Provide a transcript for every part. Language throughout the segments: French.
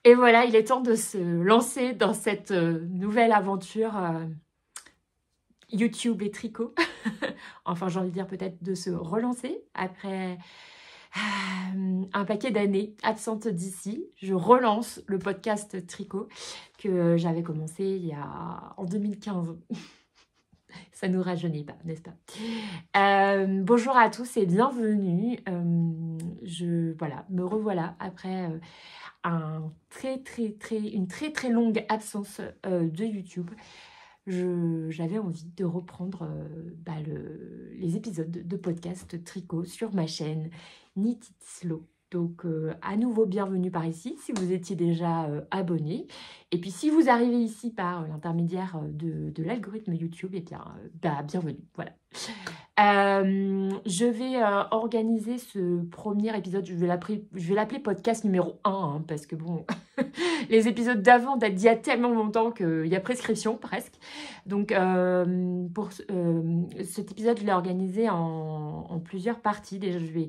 Et voilà, il est temps de se lancer dans cette nouvelle aventure YouTube et tricot. Enfin, j'ai envie de dire peut-être de se relancer après un paquet d'années absente d'ici. Je relance le podcast tricot que j'avais commencé en 2015. Ça nous rajeunit pas, n'est-ce pas? Bonjour à tous et bienvenue. Voilà, me revoilà après une très longue absence de YouTube. J'avais envie de reprendre les épisodes de podcast tricot sur ma chaîne Knit It Slow. Donc, à nouveau, bienvenue par ici, si vous étiez déjà abonné. Et puis, si vous arrivez ici par l'intermédiaire de l'algorithme YouTube, eh bien, bienvenue, voilà. Je vais organiser ce premier épisode, je vais l'appeler podcast numéro 1, hein, parce que bon, les épisodes d'avant datent d'il y a tellement longtemps qu'il y a prescription, presque. Donc, pour cet épisode, je l'ai organisé en plusieurs parties. Déjà, je vais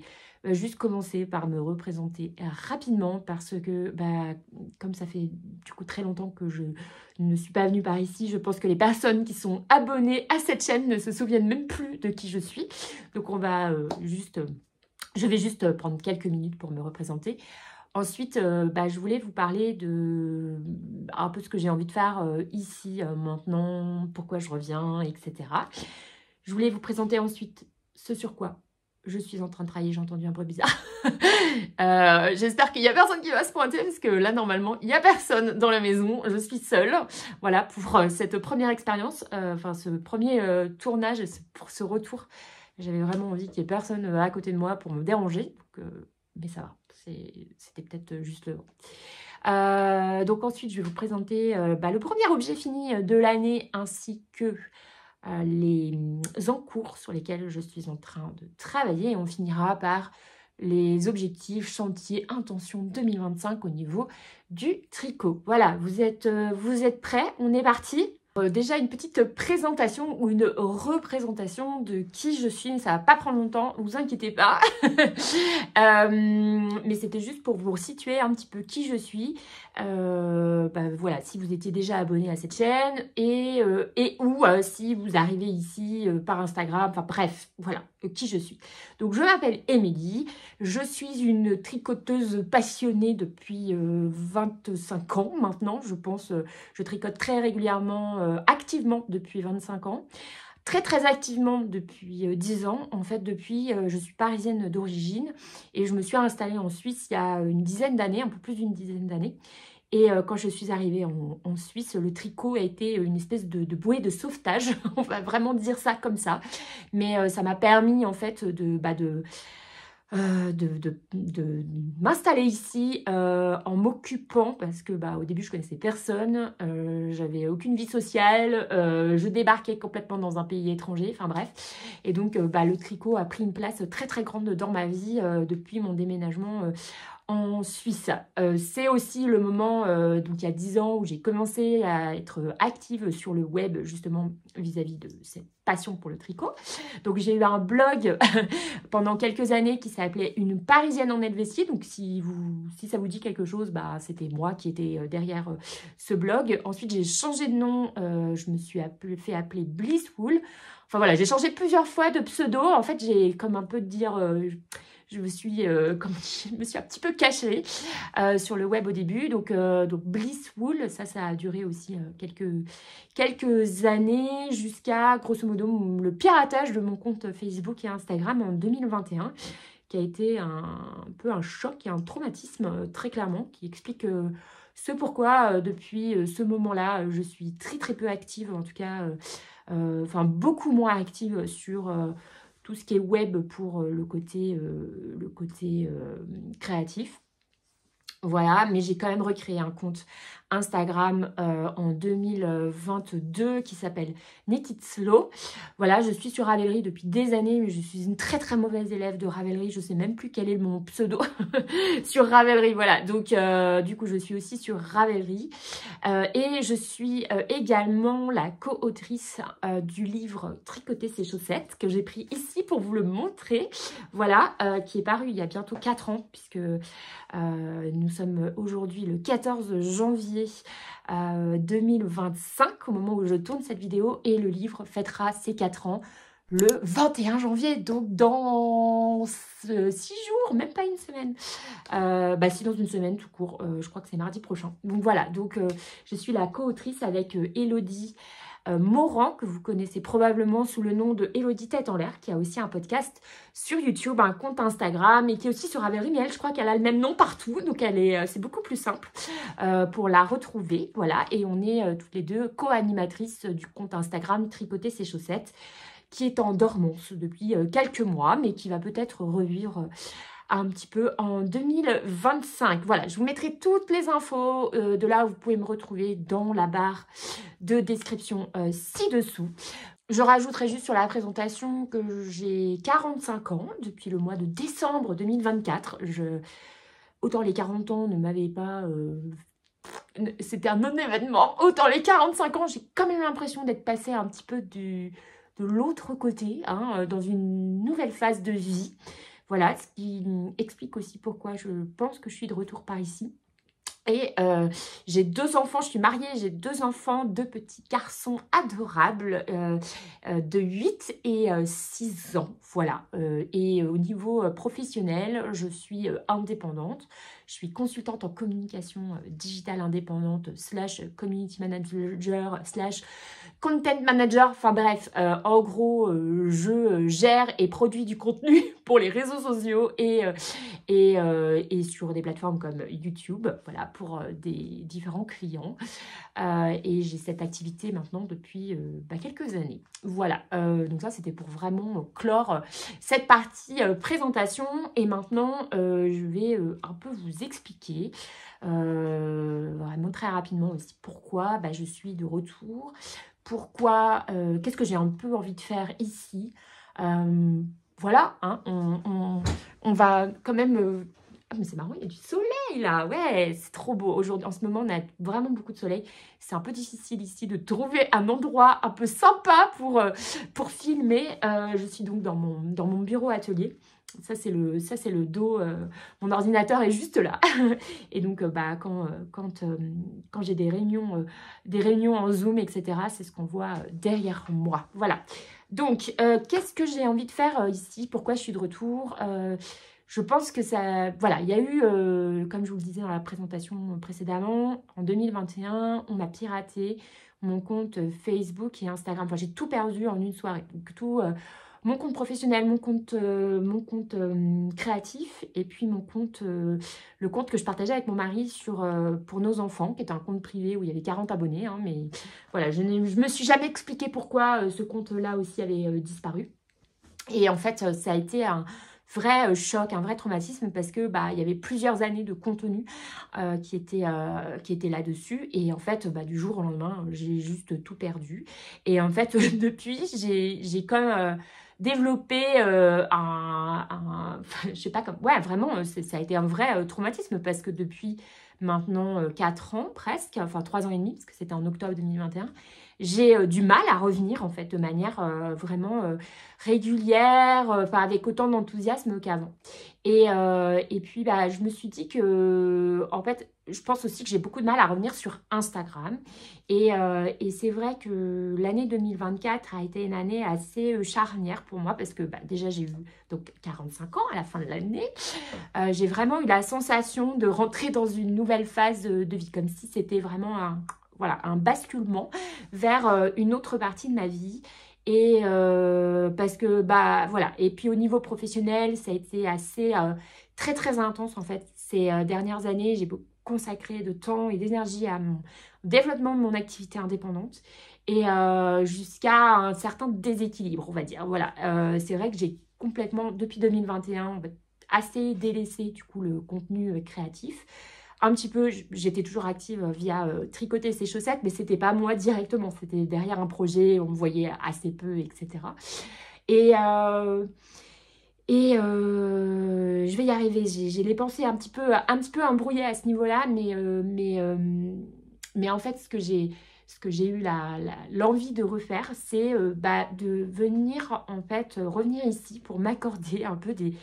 juste commencer par me représenter rapidement parce que, comme ça fait du coup très longtemps que je ne suis pas venue par ici, je pense que les personnes qui sont abonnées à cette chaîne ne se souviennent même plus de qui je suis. Donc, on va je vais juste prendre quelques minutes pour me représenter. Ensuite, je voulais vous parler de un peu ce que j'ai envie de faire ici, maintenant, pourquoi je reviens, etc. Je voulais vous présenter ensuite ce sur quoi je suis en train de travailler. J'ai entendu un bruit bizarre. J'espère qu'il n'y a personne qui va se pointer parce que là, normalement, il n'y a personne dans la maison. Je suis seule. Voilà, pour cette première expérience, ce premier tournage, pour ce retour. J'avais vraiment envie qu'il n'y ait personne à côté de moi pour me déranger. Donc, mais ça va. C'était peut-être juste le vent. Donc ensuite, je vais vous présenter le premier objet fini de l'année ainsi que les encours sur lesquels je suis en train de travailler. Et on finira par les objectifs, chantiers, intentions 2025 au niveau du tricot. Voilà, vous êtes prêts? On est parti? Déjà une petite présentation ou une représentation de qui je suis, ça va pas prendre longtemps, vous inquiétez pas. Mais c'était juste pour vous situer un petit peu qui je suis. Voilà, si vous étiez déjà abonné à cette chaîne et si vous arrivez ici par Instagram, enfin bref, voilà, qui je suis. Donc je m'appelle Émilie, je suis une tricoteuse passionnée depuis 25 ans maintenant, je pense. Je tricote très régulièrement, activement depuis 25 ans. Très activement depuis 10 ans. En fait, je suis parisienne d'origine et je me suis installée en Suisse il y a une dizaine d'années, un peu plus d'une dizaine d'années. Et quand je suis arrivée en Suisse, le tricot a été une espèce de bouée de sauvetage. On va vraiment dire ça comme ça. Mais ça m'a permis en fait de m'installer ici en m'occupant parce que au début je connaissais personne, j'avais aucune vie sociale, je débarquais complètement dans un pays étranger, enfin bref, et donc le tricot a pris une place très grande dans ma vie depuis mon déménagement en Suisse. C'est aussi le moment, donc il y a 10 ans, où j'ai commencé à être active sur le web, justement, vis-à-vis de cette passion pour le tricot. Donc j'ai eu un blog pendant quelques années qui s'appelait Une Parisienne en Helvétie. Donc si ça vous dit quelque chose, c'était moi qui étais derrière ce blog. Ensuite, j'ai changé de nom, je me suis fait appeler Blisswool. Enfin voilà, j'ai changé plusieurs fois de pseudo. En fait, j'ai comme un peu de dire... je me suis un petit peu cachée sur le web au début. Donc Blisswool, ça a duré aussi quelques années jusqu'à, grosso modo, le piratage de mon compte Facebook et Instagram en 2021, qui a été un peu un choc et un traumatisme, très clairement, qui explique ce pourquoi, depuis ce moment-là, je suis très peu active, en tout cas, beaucoup moins active sur... tout ce qui est web pour le côté créatif. Voilà, mais j'ai quand même recréé un compte Instagram en 2022 qui s'appelle Knit It Slow. Voilà, je suis sur Ravelry depuis des années, mais je suis une très très mauvaise élève de Ravelry. Je sais même plus quel est mon pseudo sur Ravelry. Voilà, donc du coup, je suis aussi sur Ravelry. Et je suis également la co-autrice du livre Tricoter ses chaussettes que j'ai pris ici pour vous le montrer. Voilà, qui est paru il y a bientôt 4 ans puisque nous sommes aujourd'hui le 14 janvier 2025 au moment où je tourne cette vidéo et le livre fêtera ses 4 ans le 21 janvier, donc dans 6 jours, même pas une semaine. Si, dans une semaine tout court, je crois que c'est mardi prochain. Donc voilà, donc je suis la co-autrice avec Élodie Morand, que vous connaissez probablement sous le nom de Élodie Tête en l'air, qui a aussi un podcast sur YouTube, un compte Instagram et qui est aussi sur Ravelry, mais elle, je crois qu'elle a le même nom partout, donc c'est beaucoup plus simple pour la retrouver. Voilà, et on est toutes les deux co-animatrices du compte Instagram Tricoter ses chaussettes, qui est en dormance depuis quelques mois, mais qui va peut-être revivre un petit peu en 2025. Voilà, je vous mettrai toutes les infos de là où vous pouvez me retrouver dans la barre de description ci-dessous. Je rajouterai juste sur la présentation que j'ai 45 ans depuis le mois de décembre 2024. Autant les 40 ans ne m'avaient pas... C'était un non-événement. Autant les 45 ans, j'ai quand même l'impression d'être passée un petit peu de l'autre côté, hein, dans une nouvelle phase de vie. Voilà, ce qui explique aussi pourquoi je pense que je suis de retour par ici. Et j'ai 2 enfants, je suis mariée, j'ai 2 enfants, 2 petits garçons adorables de 8 et 6 ans, voilà. Et au niveau professionnel, je suis indépendante. Je suis consultante en communication digitale indépendante / community manager / content manager. Enfin bref, en gros, je gère et produis du contenu pour les réseaux sociaux et sur des plateformes comme YouTube, voilà, pour des différents clients. Et j'ai cette activité maintenant depuis quelques années. Voilà, donc ça c'était pour vraiment clore cette partie présentation. Et maintenant, je vais un peu vous expliquer vraiment très rapidement aussi pourquoi je suis de retour, pourquoi, qu'est-ce que j'ai un peu envie de faire ici. Voilà, hein, on va quand même... Ah, mais c'est marrant, il y a du soleil là, ouais, c'est trop beau. Aujourd'hui, en ce moment, on a vraiment beaucoup de soleil. C'est un peu difficile ici de trouver un endroit un peu sympa pour filmer. Je suis donc dans mon bureau atelier. Ça, c'est le dos. Mon ordinateur est juste là. Et donc, quand j'ai des réunions en Zoom, etc., c'est ce qu'on voit derrière moi. Voilà. Donc, qu'est-ce que j'ai envie de faire ici? Pourquoi je suis de retour? Je pense que ça... Voilà, il y a eu, comme je vous le disais dans la présentation précédemment, en 2021, on m'a piraté mon compte Facebook et Instagram. Enfin, j'ai tout perdu en une soirée. Donc, tout... mon compte professionnel, mon compte créatif et puis le compte que je partageais avec mon mari pour nos enfants, qui était un compte privé où il y avait 40 abonnés. Hein, mais voilà, je me suis jamais expliqué pourquoi ce compte-là aussi avait disparu. Et en fait, ça a été un vrai choc, un vrai traumatisme parce que il y avait plusieurs années de contenu qui étaient là-dessus. Et en fait, du jour au lendemain, j'ai juste tout perdu. Et en fait, depuis, j'ai quand même... développer je sais pas, comme... Ouais, vraiment, ça a été un vrai traumatisme parce que depuis maintenant 4 ans presque, enfin 3 ans et demi, parce que c'était en octobre 2021, j'ai du mal à revenir en fait de manière vraiment régulière, avec autant d'enthousiasme qu'avant. Et puis, je me suis dit que, en fait, je pense aussi que j'ai beaucoup de mal à revenir sur Instagram. Et c'est vrai que l'année 2024 a été une année assez charnière pour moi parce que déjà, j'ai eu donc 45 ans à la fin de l'année. J'ai vraiment eu la sensation de rentrer dans une nouvelle phase de vie, comme si c'était vraiment un basculement vers une autre partie de ma vie. Et parce que, voilà. Et puis, au niveau professionnel, ça a été assez, très, très intense, en fait. Ces dernières années, j'ai consacré de temps et d'énergie à mon développement de mon activité indépendante et jusqu'à un certain déséquilibre, on va dire. Voilà. C'est vrai que j'ai complètement, depuis 2021, assez délaissé, du coup, le contenu créatif. un petit peu, j'étais toujours active via tricoter ces chaussettes, mais c'était pas moi directement, c'était derrière un projet, on me voyait assez peu, etc. Je vais y arriver. J'ai les pensées un petit peu embrouillées à ce niveau-là, mais en fait, ce que j'ai eu l'envie de refaire, c'est de venir, en fait, revenir ici pour m'accorder un peu des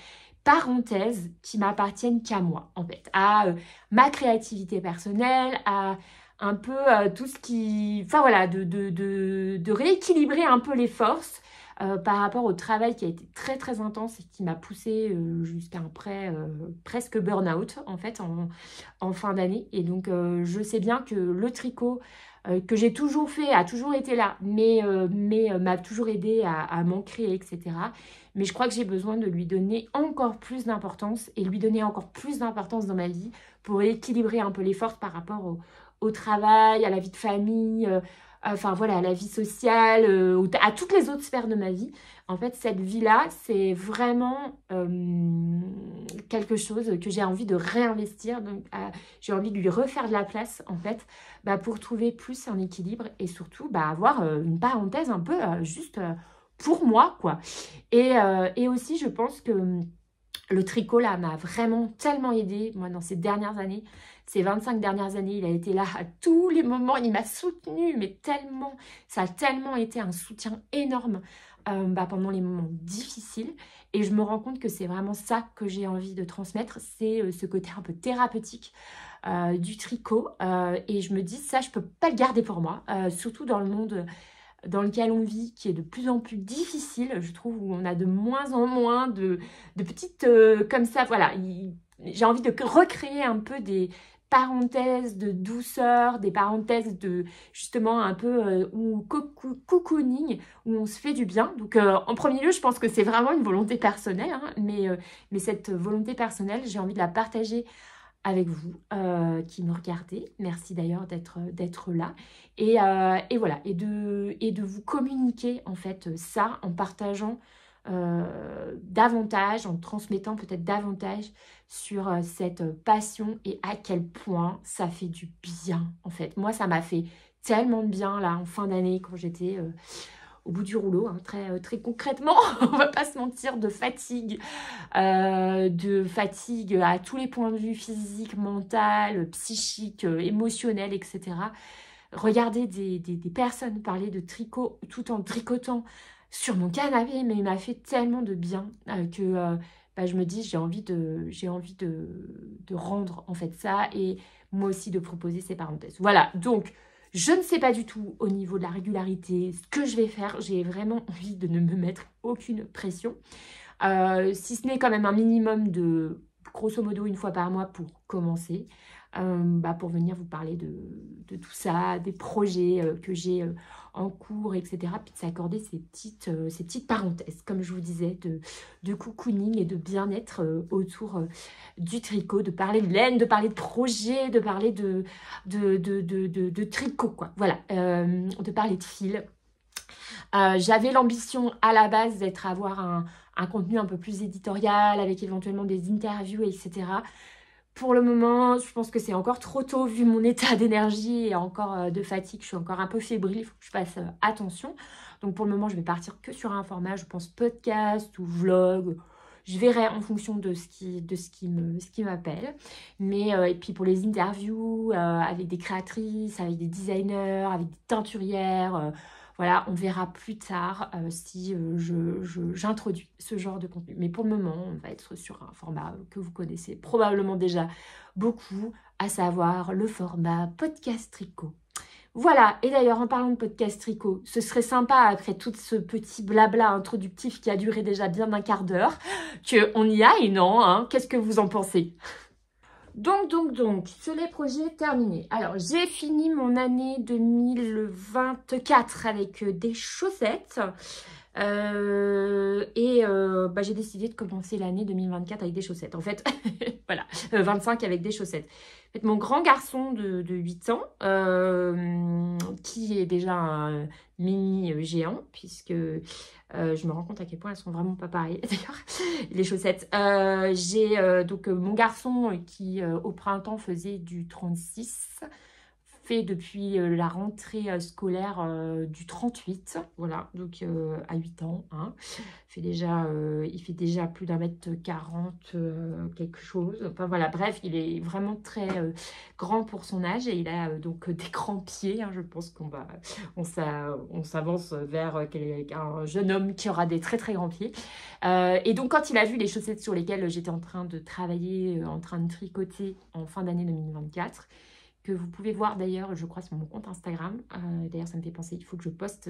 parenthèses qui m'appartiennent qu'à moi, en fait, à ma créativité personnelle, à un peu tout ce qui... Enfin voilà, de rééquilibrer un peu les forces par rapport au travail qui a été très très intense et qui m'a poussée jusqu'à un presque burn-out en fait en fin d'année. Et donc je sais bien que le tricot que j'ai toujours fait, a toujours été là, mais m'a toujours aidé à m'ancrer, etc. Mais je crois que j'ai besoin de lui donner encore plus d'importance et lui donner encore plus d'importance dans ma vie pour équilibrer un peu les forces par rapport au travail, à la vie de famille, enfin voilà, à la vie sociale, à toutes les autres sphères de ma vie. En fait, cette vie-là, c'est vraiment quelque chose que j'ai envie de réinvestir. Donc, j'ai envie de lui refaire de la place, en fait, pour trouver plus un équilibre et surtout avoir une parenthèse un peu juste pour moi, quoi. Et aussi, je pense que le tricot, là, m'a vraiment tellement aidée, moi, dans ces dernières années. Ces 25 dernières années, il a été là à tous les moments. Il m'a soutenue, mais tellement, ça a tellement été un soutien énorme pendant les moments difficiles. Et je me rends compte que c'est vraiment ça que j'ai envie de transmettre. C'est ce côté un peu thérapeutique du tricot. Et je me dis, ça, je peux pas le garder pour moi. Surtout dans le monde dans lequel on vit, qui est de plus en plus difficile, je trouve, où on a de moins en moins de petites... comme ça, voilà. J'ai envie de recréer un peu des parenthèses de douceur, des parenthèses de, justement, un peu cocooning, où on se fait du bien. Donc, en premier lieu, je pense que c'est vraiment une volonté personnelle, hein, mais cette volonté personnelle, j'ai envie de la partager avec vous qui me regardez. Merci d'ailleurs d'être là. Et voilà, et de vous communiquer en fait ça en partageant davantage, en transmettant peut-être davantage sur cette passion et à quel point ça fait du bien en fait. Moi, ça m'a fait tellement de bien là en fin d'année quand j'étais... au bout du rouleau, hein, très concrètement, on va pas se mentir, de fatigue à tous les points de vue, physique, mental, psychique, émotionnel, etc. Regardez des personnes parler de tricot tout en tricotant sur mon canapé, mais il m'a fait tellement de bien que je me dis j'ai envie de rendre en fait ça et moi aussi de proposer ces parenthèses. Voilà, donc je ne sais pas du tout au niveau de la régularité ce que je vais faire. J'ai vraiment envie de ne me mettre aucune pression. Si ce n'est quand même un minimum de, grosso modo, une fois par mois pour commencer. Pour venir vous parler de tout ça, des projets que j'ai en cours, etc. Puis de s'accorder ces petites parenthèses, comme je vous disais, de cocooning et de bien-être autour du tricot, de parler de laine, de parler de projets, de parler de tricot, quoi. Voilà, de parler de fil. J'avais l'ambition à la base avoir un contenu un peu plus éditorial, avec éventuellement des interviews, etc. Pour le moment, je pense que c'est encore trop tôt vu mon état d'énergie et encore de fatigue. Je suis encore un peu fébrile, il faut que je fasse attention. Donc pour le moment, je vais partir que sur un format, je pense podcast ou vlog. Je verrai en fonction de ce qui m'appelle. Mais et puis pour les interviews avec des créatrices, avec des designers, avec des teinturières... voilà, on verra plus tard si j'introduis ce genre de contenu. Mais pour le moment, on va être sur un format que vous connaissez probablement déjà beaucoup, à savoir le format podcast tricot. Voilà, et d'ailleurs, en parlant de podcast tricot, ce serait sympa, après tout ce petit blabla introductif qui a duré déjà bien un quart d'heure, qu'on y aille, non hein? Qu'est-ce que vous en pensez ? Donc, sur les projets terminés. Alors, j'ai fini mon année 2024 avec des chaussettes. Bah, j'ai décidé de commencer l'année 2024 avec des chaussettes. En fait, voilà, 25 avec des chaussettes. En fait, mon grand garçon de 8 ans, qui est déjà un mini géant, puisque je me rends compte à quel point elles sont vraiment pas pareilles, d'ailleurs, les chaussettes. J'ai donc mon garçon qui, au printemps, faisait du 36, fait depuis la rentrée scolaire du 38, voilà, donc à 8 ans, hein. Il fait déjà plus d'1m40, quelque chose, enfin voilà, bref, il est vraiment très grand pour son âge et il a donc des grands pieds, hein. Je pense on s'avance vers un jeune homme qui aura des très très grands pieds. Et donc quand il a vu les chaussettes sur lesquelles j'étais en train de travailler, en train de tricoter en fin d'année 2024, que vous pouvez voir d'ailleurs, je crois, sur mon compte Instagram. D'ailleurs, ça me fait penser, il faut que je poste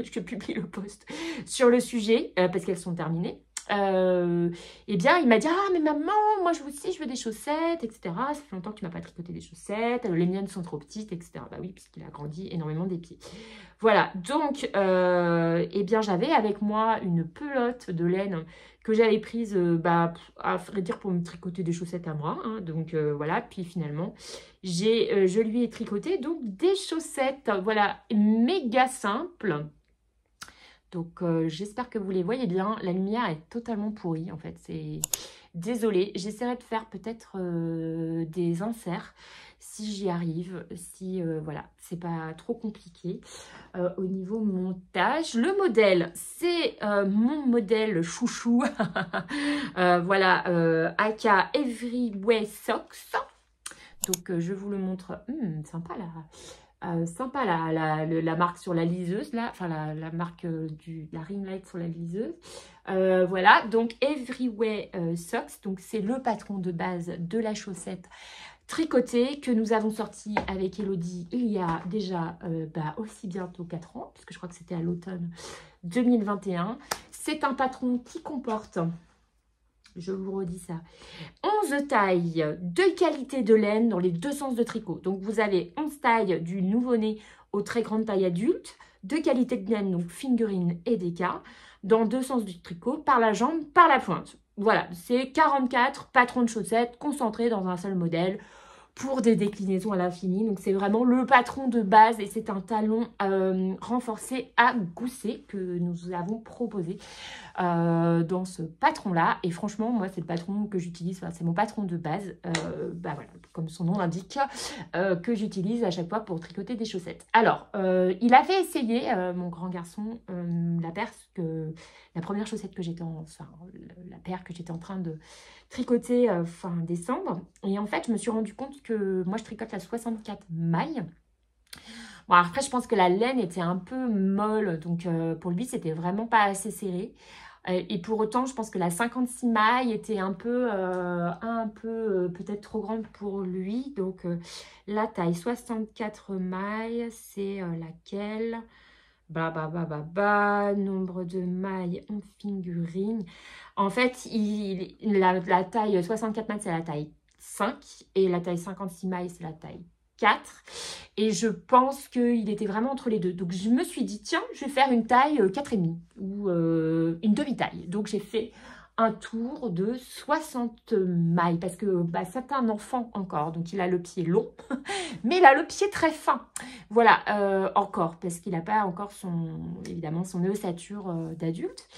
je publie le post sur le sujet, parce qu'elles sont terminées. Eh bien, il m'a dit, ah, mais maman, moi aussi, je veux des chaussettes, etc. Ça fait longtemps que tu m'as pas tricoté des chaussettes, les miennes sont trop petites, etc. Bah oui, puisqu'il a grandi énormément des pieds. Voilà, donc, eh bien, j'avais avec moi une pelote de laine que j'avais prise, à vrai dire, pour me tricoter des chaussettes à moi, hein. Donc, voilà, puis finalement, je lui ai tricoté donc des chaussettes, voilà, méga simples. Donc, j'espère que vous les voyez bien. La lumière est totalement pourrie, en fait. C'est désolée. J'essaierai de faire peut-être des inserts si j'y arrive. Si, voilà, c'est pas trop compliqué au niveau montage. Le modèle, c'est mon modèle chouchou. Voilà, aka Everywhere Socks. Donc, je vous le montre. Sympa là. Sympa la marque sur la liseuse là, enfin la marque la ring light sur la liseuse. Voilà, donc Everywhere Socks, donc c'est le patron de base de la chaussette tricotée que nous avons sorti avec Elodie il y a déjà aussi bientôt 4 ans, puisque je crois que c'était à l'automne 2021. C'est un patron qui comporte, je vous redis ça, 11 tailles de qualité de laine dans les deux sens de tricot. Donc, vous avez 11 tailles du nouveau-né aux très grandes tailles adultes, de qualité de laine, donc figurine et déca, dans deux sens du tricot, par la jambe, par la pointe. Voilà, c'est 44 patrons de chaussettes concentrés dans un seul modèle pour des déclinaisons à l'infini. Donc, c'est vraiment le patron de base et c'est un talon renforcé à gousset que nous avons proposé dans ce patron-là. Et franchement, moi, c'est le patron que j'utilise. Enfin, c'est mon patron de base, voilà, comme son nom l'indique, que j'utilise à chaque fois pour tricoter des chaussettes. Alors, il avait essayé, mon grand garçon, la première chaussette que j'étais la paire que j'étais en train de tricoter fin décembre. Et en fait, je me suis rendu compte que moi, je tricote à 64 mailles. Bon, après, je pense que la laine était un peu molle. Donc, pour lui, c'était vraiment pas assez serré. Et pour autant, je pense que la 56 mailles était un peu peut-être trop grande pour lui. Donc, la taille 64 mailles, c'est laquelle? Nombre de mailles en figurine. En fait, la taille 64 mailles, c'est la taille 5. Et la taille 56 mailles, c'est la taille 4. Et je pense qu'il était vraiment entre les deux. Donc, je me suis dit, tiens, je vais faire une taille 4,5 ou une demi-taille. Donc, j'ai fait un tour de 60 mailles parce que c'est un enfant encore. Donc, il a le pied long, mais il a le pied très fin. Voilà, encore, parce qu'il n'a pas encore évidemment son ossature d'adulte.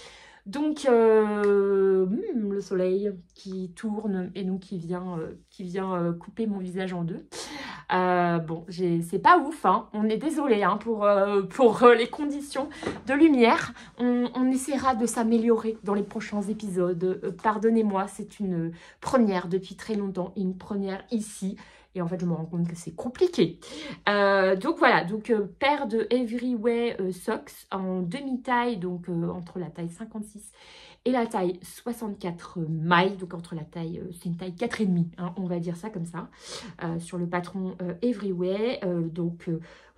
Donc, le soleil qui tourne et donc qui vient couper mon visage en deux. Bon, c'est pas ouf, hein. On est désolé hein, pour les conditions de lumière. On essaiera de s'améliorer dans les prochains épisodes. Pardonnez-moi, c'est une première depuis très longtemps, une première ici. Et en fait, je me rends compte que c'est compliqué. Donc voilà, paire de Everywhere Socks en demi-taille, donc entre la taille 56 et la taille 64 mailles, donc entre la taille, c'est une taille 4,5, hein, on va dire ça comme ça, sur le patron Everywhere.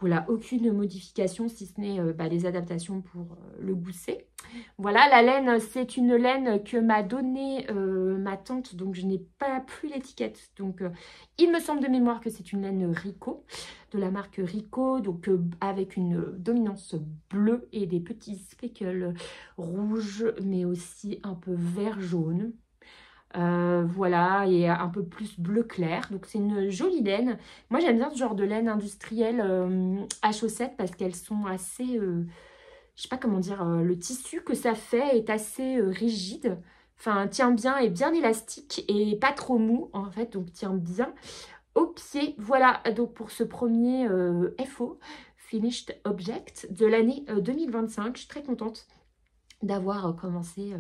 Voilà, aucune modification si ce n'est les adaptations pour le gousset. Voilà, la laine, c'est une laine que m'a donnée ma tante, donc je n'ai pas plus l'étiquette. Donc, il me semble de mémoire que c'est une laine Rico. de la marque Rico, donc avec une dominance bleue et des petits speckles rouges, mais aussi un peu vert-jaune. Voilà, et un peu plus bleu clair. Donc c'est une jolie laine. Moi j'aime bien ce genre de laine industrielle à chaussettes parce qu'elles sont assez, je sais pas comment dire, le tissu que ça fait est assez rigide. Enfin, tient bien et bien élastique et pas trop mou en fait, donc tient bien au pied. Voilà, donc pour ce premier FO, Finished Object de l'année 2025. Je suis très contente d'avoir commencé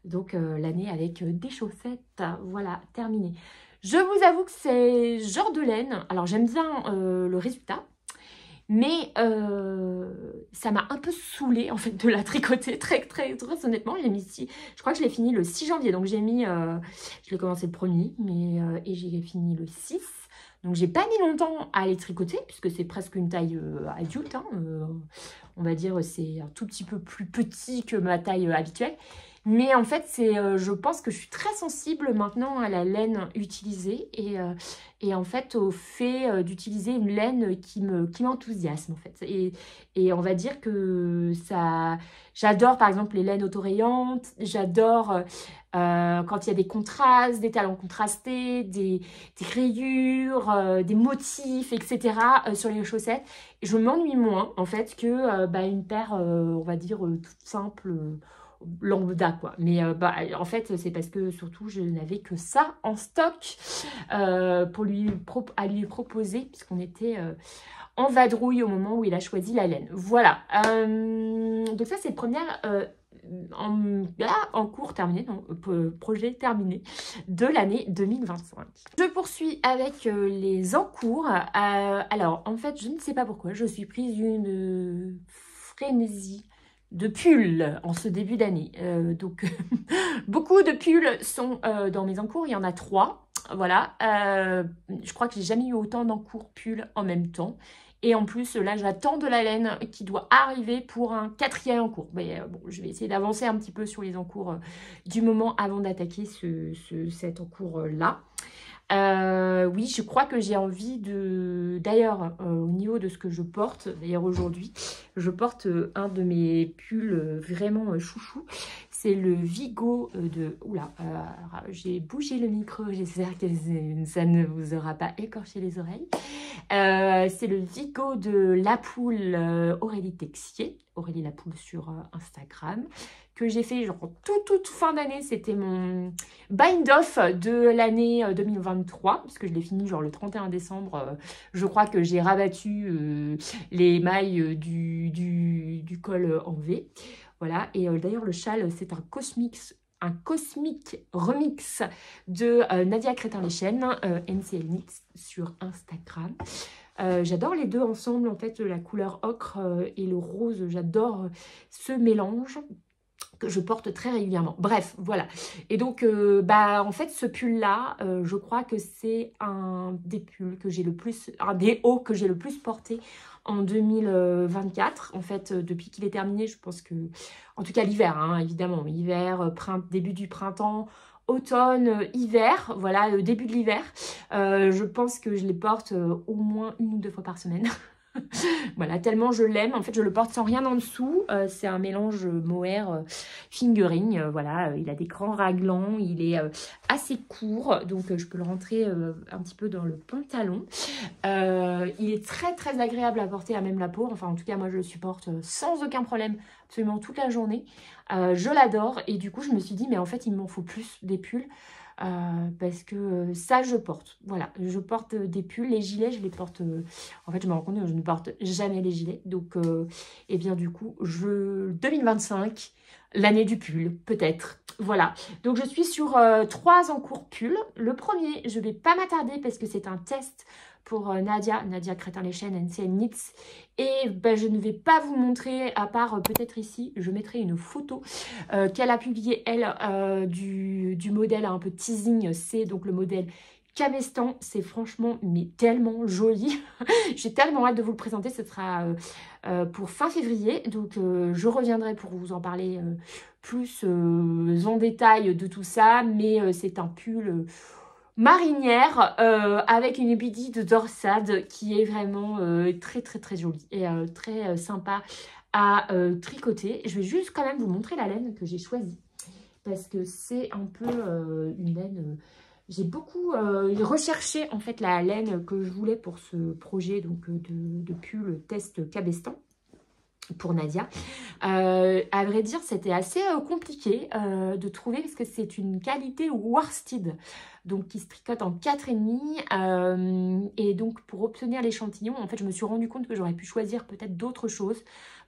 donc l'année avec des chaussettes. Voilà, terminé. Je vous avoue que c'est genre de laine. Alors j'aime bien le résultat, mais ça m'a un peu saoulée en fait de la tricoter très honnêtement. J'ai mis ici, je crois que je l'ai fini le 6 janvier, donc j'ai mis, je l'ai commencé le 1er, mais et j'ai fini le 6. Donc j'ai pas mis longtemps à les tricoter puisque c'est presque une taille adulte, hein, on va dire c'est un tout petit peu plus petit que ma taille habituelle. Mais en fait, je pense que je suis très sensible maintenant à la laine utilisée et en fait au fait d'utiliser une laine qui m'enthousiasme en fait. Et on va dire que ça, j'adore par exemple les laines autorayantes, j'adore quand il y a des contrastes, des talons contrastés, des rayures, des motifs, etc. Sur les chaussettes. Je m'ennuie moins en fait que une paire, on va dire, toute simple. Lambda quoi, mais en fait c'est parce que surtout je n'avais que ça en stock pour lui proposer puisqu'on était en vadrouille au moment où il a choisi la laine. Voilà, donc ça c'est le premier en cours terminé, donc projet terminé de l'année 2025. Je poursuis avec les encours. Alors en fait je ne sais pas pourquoi je suis prise d'une frénésie de pulls en ce début d'année. Donc, beaucoup de pulls sont dans mes encours. Il y en a 3. Voilà. Je crois que j'ai jamais eu autant d'encours pulls en même temps. Et en plus, là, j'attends de la laine qui doit arriver pour un 4e encours. Mais bon, je vais essayer d'avancer un petit peu sur les encours du moment avant d'attaquer cet encours-là. Oui, je crois que j'ai envie de... D'ailleurs, au niveau de ce que je porte, d'ailleurs aujourd'hui, je porte un de mes pulls vraiment chouchou. C'est le Vigo de... Oula, j'ai bougé le micro, j'espère que ça ne vous aura pas écorché les oreilles. C'est le Vigo de Lapoule Aurélie Texier, Aurélie Lapoule sur Instagram, que j'ai fait genre toute fin d'année. C'était mon bind-off de l'année 2023, puisque je l'ai fini genre le 31 décembre. Je crois que j'ai rabattu les mailles du col en V. Voilà, et d'ailleurs le châle, c'est un cosmique remix de Nadia Crétin-Leschène, NCL Knits sur Instagram. J'adore les deux ensemble, en fait, la couleur ocre et le rose, j'adore ce mélange que je porte très régulièrement. Bref, voilà. Et donc, en fait, ce pull-là, je crois que c'est un des pulls que j'ai le plus, un des hauts que j'ai le plus porté en 2024. En fait, depuis qu'il est terminé, je pense que, en tout cas l'hiver, hein, évidemment, hiver, début du printemps, automne, hiver, voilà, le début de l'hiver. Je pense que je les porte au moins 1 ou 2 fois par semaine. Voilà, tellement je l'aime. En fait, je le porte sans rien en dessous. C'est un mélange mohair fingering. Voilà, il a des grands raglans. Il est assez court, donc je peux le rentrer un petit peu dans le pantalon. Il est très agréable à porter à même la peau. Enfin, en tout cas, moi, je le supporte sans aucun problème, absolument toute la journée. Je l'adore et du coup, je me suis dit, mais en fait, il m'en faut plus des pulls. Parce que ça je porte, voilà, je porte des pulls, les gilets je les porte, en fait je me rends compte que je ne porte jamais les gilets, donc et bien du coup 2025, l'année du pull peut-être, voilà. Donc je suis sur 3 encours pulls. Le premier, je vais pas m'attarder parce que c'est un test pour Nadia Crétin-Leschène, NCL Knits. Et je ne vais pas vous montrer, à part peut-être ici, je mettrai une photo qu'elle a publiée, elle, du modèle un peu teasing. C'est donc le modèle Cabestan. C'est franchement, mais tellement joli. J'ai tellement hâte de vous le présenter. Ce sera pour fin février. Donc, je reviendrai pour vous en parler plus en détail de tout ça. Mais c'est un pull... marinière avec une ébidie de dorsade qui est vraiment très très très jolie et très sympa à tricoter. Je vais juste quand même vous montrer la laine que j'ai choisie parce que c'est un peu une laine... j'ai beaucoup recherché en fait la laine que je voulais pour ce projet donc de pull test cabestan pour Nadia. À vrai dire, c'était assez compliqué de trouver parce que c'est une qualité worsted, donc qui se tricote en 4,5. Et donc, pour obtenir l'échantillon, en fait, je me suis rendu compte que j'aurais pu choisir peut-être d'autres choses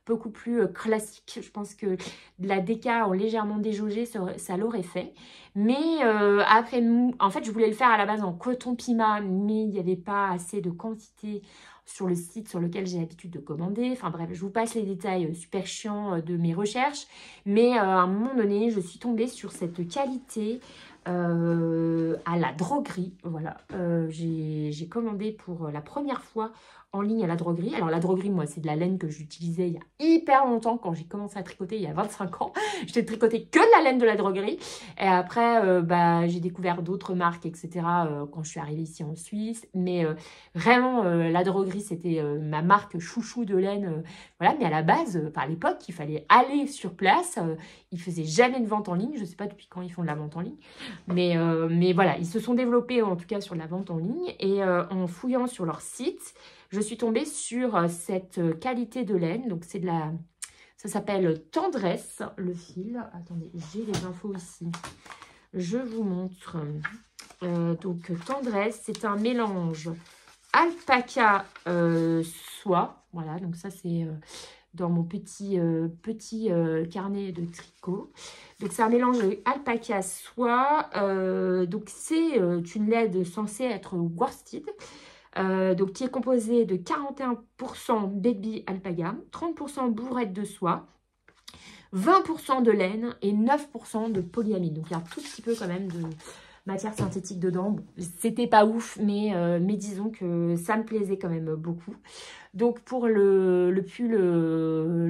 beaucoup plus classiques. Je pense que de la déca en légèrement déjaugée, ça l'aurait fait. Mais après, en fait, je voulais le faire à la base en coton pima, mais il n'y avait pas assez de quantité sur le site sur lequel j'ai l'habitude de commander. Enfin bref, je vous passe les détails super chiants de mes recherches. Mais à un moment donné, je suis tombée sur cette qualité à la droguerie. Voilà, j'ai commandé pour la première fois en ligne à la droguerie. Alors la droguerie, moi, c'est de la laine que j'utilisais il y a hyper longtemps quand j'ai commencé à tricoter, il y a 25 ans. Je n'ai tricoté que de la laine de la droguerie. Et après, j'ai découvert d'autres marques, etc. Quand je suis arrivée ici en Suisse. Mais vraiment, la droguerie, c'était ma marque chouchou de laine. Voilà, mais à la base, à l'époque, il fallait aller sur place. Ils ne faisaient jamais de vente en ligne. Je ne sais pas depuis quand ils font de la vente en ligne. Mais voilà, ils se sont développés en tout cas sur la vente en ligne. Et en fouillant sur leur site, je suis tombée sur cette qualité de laine. Donc, c'est de la... Ça s'appelle Tendresse, le fil. Attendez, j'ai les infos ici. Je vous montre. Donc, Tendresse, c'est un mélange alpaca soie. Voilà, donc ça, c'est dans mon petit carnet de tricot. Donc, c'est un mélange alpaca soie. Donc, c'est une laine censée être worsted. Donc, qui est composé de 41% baby alpaga, 30% bourrette de soie, 20% de laine et 9% de polyamide. Donc, il y a un tout petit peu quand même de matière synthétique dedans. Bon, c'était pas ouf, mais disons que ça me plaisait quand même beaucoup. Donc, pour le pull,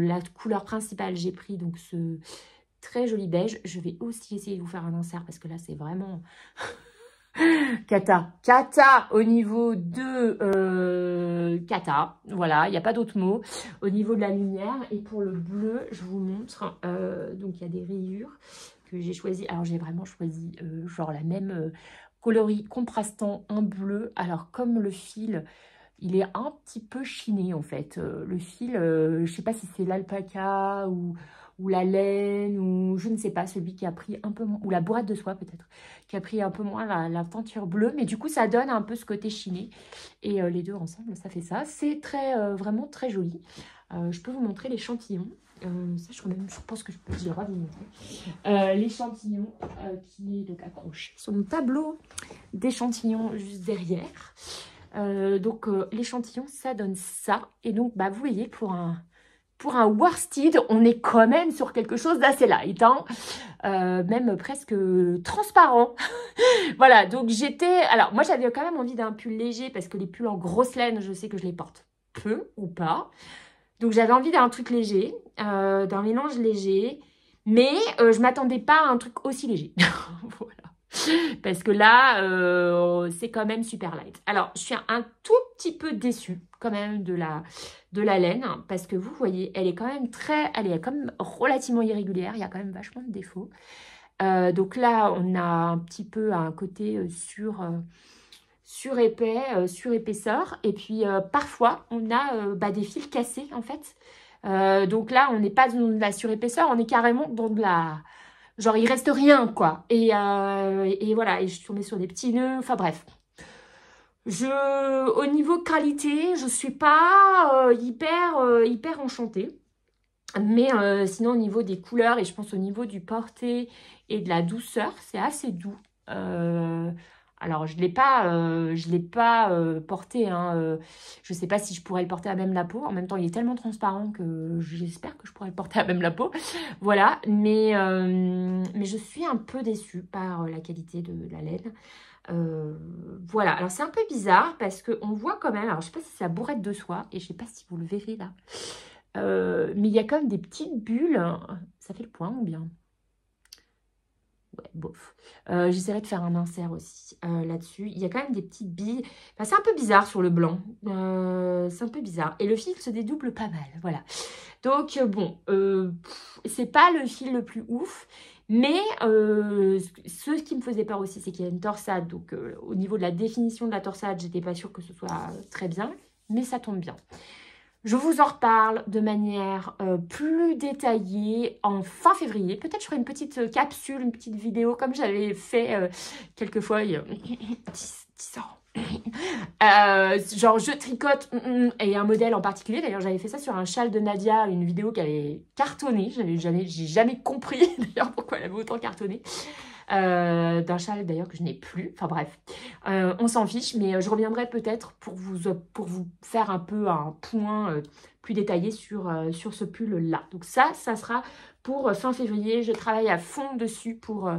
la couleur principale, j'ai pris donc ce très joli beige. Je vais aussi essayer de vous faire un insert parce que là, c'est vraiment... Cata au niveau de cata, voilà, il n'y a pas d'autre mot au niveau de la lumière. Et pour le bleu, je vous montre, donc il y a des rayures que j'ai choisi. Alors j'ai vraiment choisi genre la même coloris contrastant en bleu. Alors comme le fil, il est un petit peu chiné en fait. Le fil, je sais pas si c'est l'alpaca ou la laine, ou je ne sais pas, celui qui a pris un peu moins, ou la boîte de soie peut-être, qui a pris un peu moins la teinture bleue, mais du coup ça donne un peu ce côté chiné, et les deux ensemble, ça fait ça. C'est très, vraiment très joli. Je peux vous montrer l'échantillon. Ça, je pense que j'ai le droit de vous montrer. L'échantillon qui est donc accroché sur mon tableau d'échantillons juste derrière. Donc l'échantillon, ça donne ça. Et donc, vous voyez, pour un worsted, on est quand même sur quelque chose d'assez light, hein, même presque transparent. Voilà, donc j'étais... Alors, moi, j'avais quand même envie d'un pull léger parce que les pulls en grosse laine, je sais que je les porte peu ou pas. Donc, j'avais envie d'un truc léger, d'un mélange léger, mais je ne m'attendais pas à un truc aussi léger. Voilà. Parce que là, c'est quand même super light. Alors, je suis un tout petit peu déçue quand même de la laine. Parce que vous voyez, elle est quand même elle est quand même relativement irrégulière. Il y a quand même vachement de défauts. Donc là, on a un petit peu un côté surépais, surépaisseur. Et puis, parfois, on a des fils cassés, en fait. Donc là, on n'est pas dans de la surépaisseur, on est carrément dans de la... Genre, il reste rien, quoi. Et voilà, et je suis tombée sur des petits nœuds. Enfin, bref. Au niveau qualité, je suis pas hyper enchantée. Mais sinon, au niveau des couleurs, et je pense au niveau du porté et de la douceur, c'est assez doux. Alors, je l'ai pas porté. Hein, je ne sais pas si je pourrais le porter à même la peau. En même temps, il est tellement transparent que j'espère que je pourrais le porter à même la peau. Voilà, mais je suis un peu déçue par la qualité de la laine. Voilà, alors c'est un peu bizarre parce qu'on voit quand même, alors je ne sais pas si c'est la bourrette de soie, et je ne sais pas si vous le verrez là. Mais il y a quand même des petites bulles. Ça fait le point ou bien? Ouais, bof. J'essaierai de faire un insert aussi là-dessus. Il y a quand même des petites billes. Enfin, c'est un peu bizarre sur le blanc. C'est un peu bizarre. Et le fil se dédouble pas mal, voilà. Donc, bon, c'est pas le fil le plus ouf. Mais ce qui me faisait peur aussi, c'est qu'il y a une torsade. Donc, au niveau de la définition de la torsade, j'étais pas sûre que ce soit très bien. Mais ça tombe bien. Je vous en reparle de manière plus détaillée en fin février. Peut-être je ferai une petite capsule, une petite vidéo comme j'avais fait quelques fois il y a 10 ans. Genre je tricote et un modèle en particulier. D'ailleurs j'avais fait ça sur un châle de Nadia, une vidéo qui avait cartonné. J'ai jamais compris d'ailleurs pourquoi elle avait autant cartonné. D'un châle d'ailleurs que je n'ai plus. Enfin bref, on s'en fiche, mais je reviendrai peut-être pour vous faire un peu un point plus détaillé sur ce pull-là. Donc ça sera pour fin février. Je travaille à fond dessus pour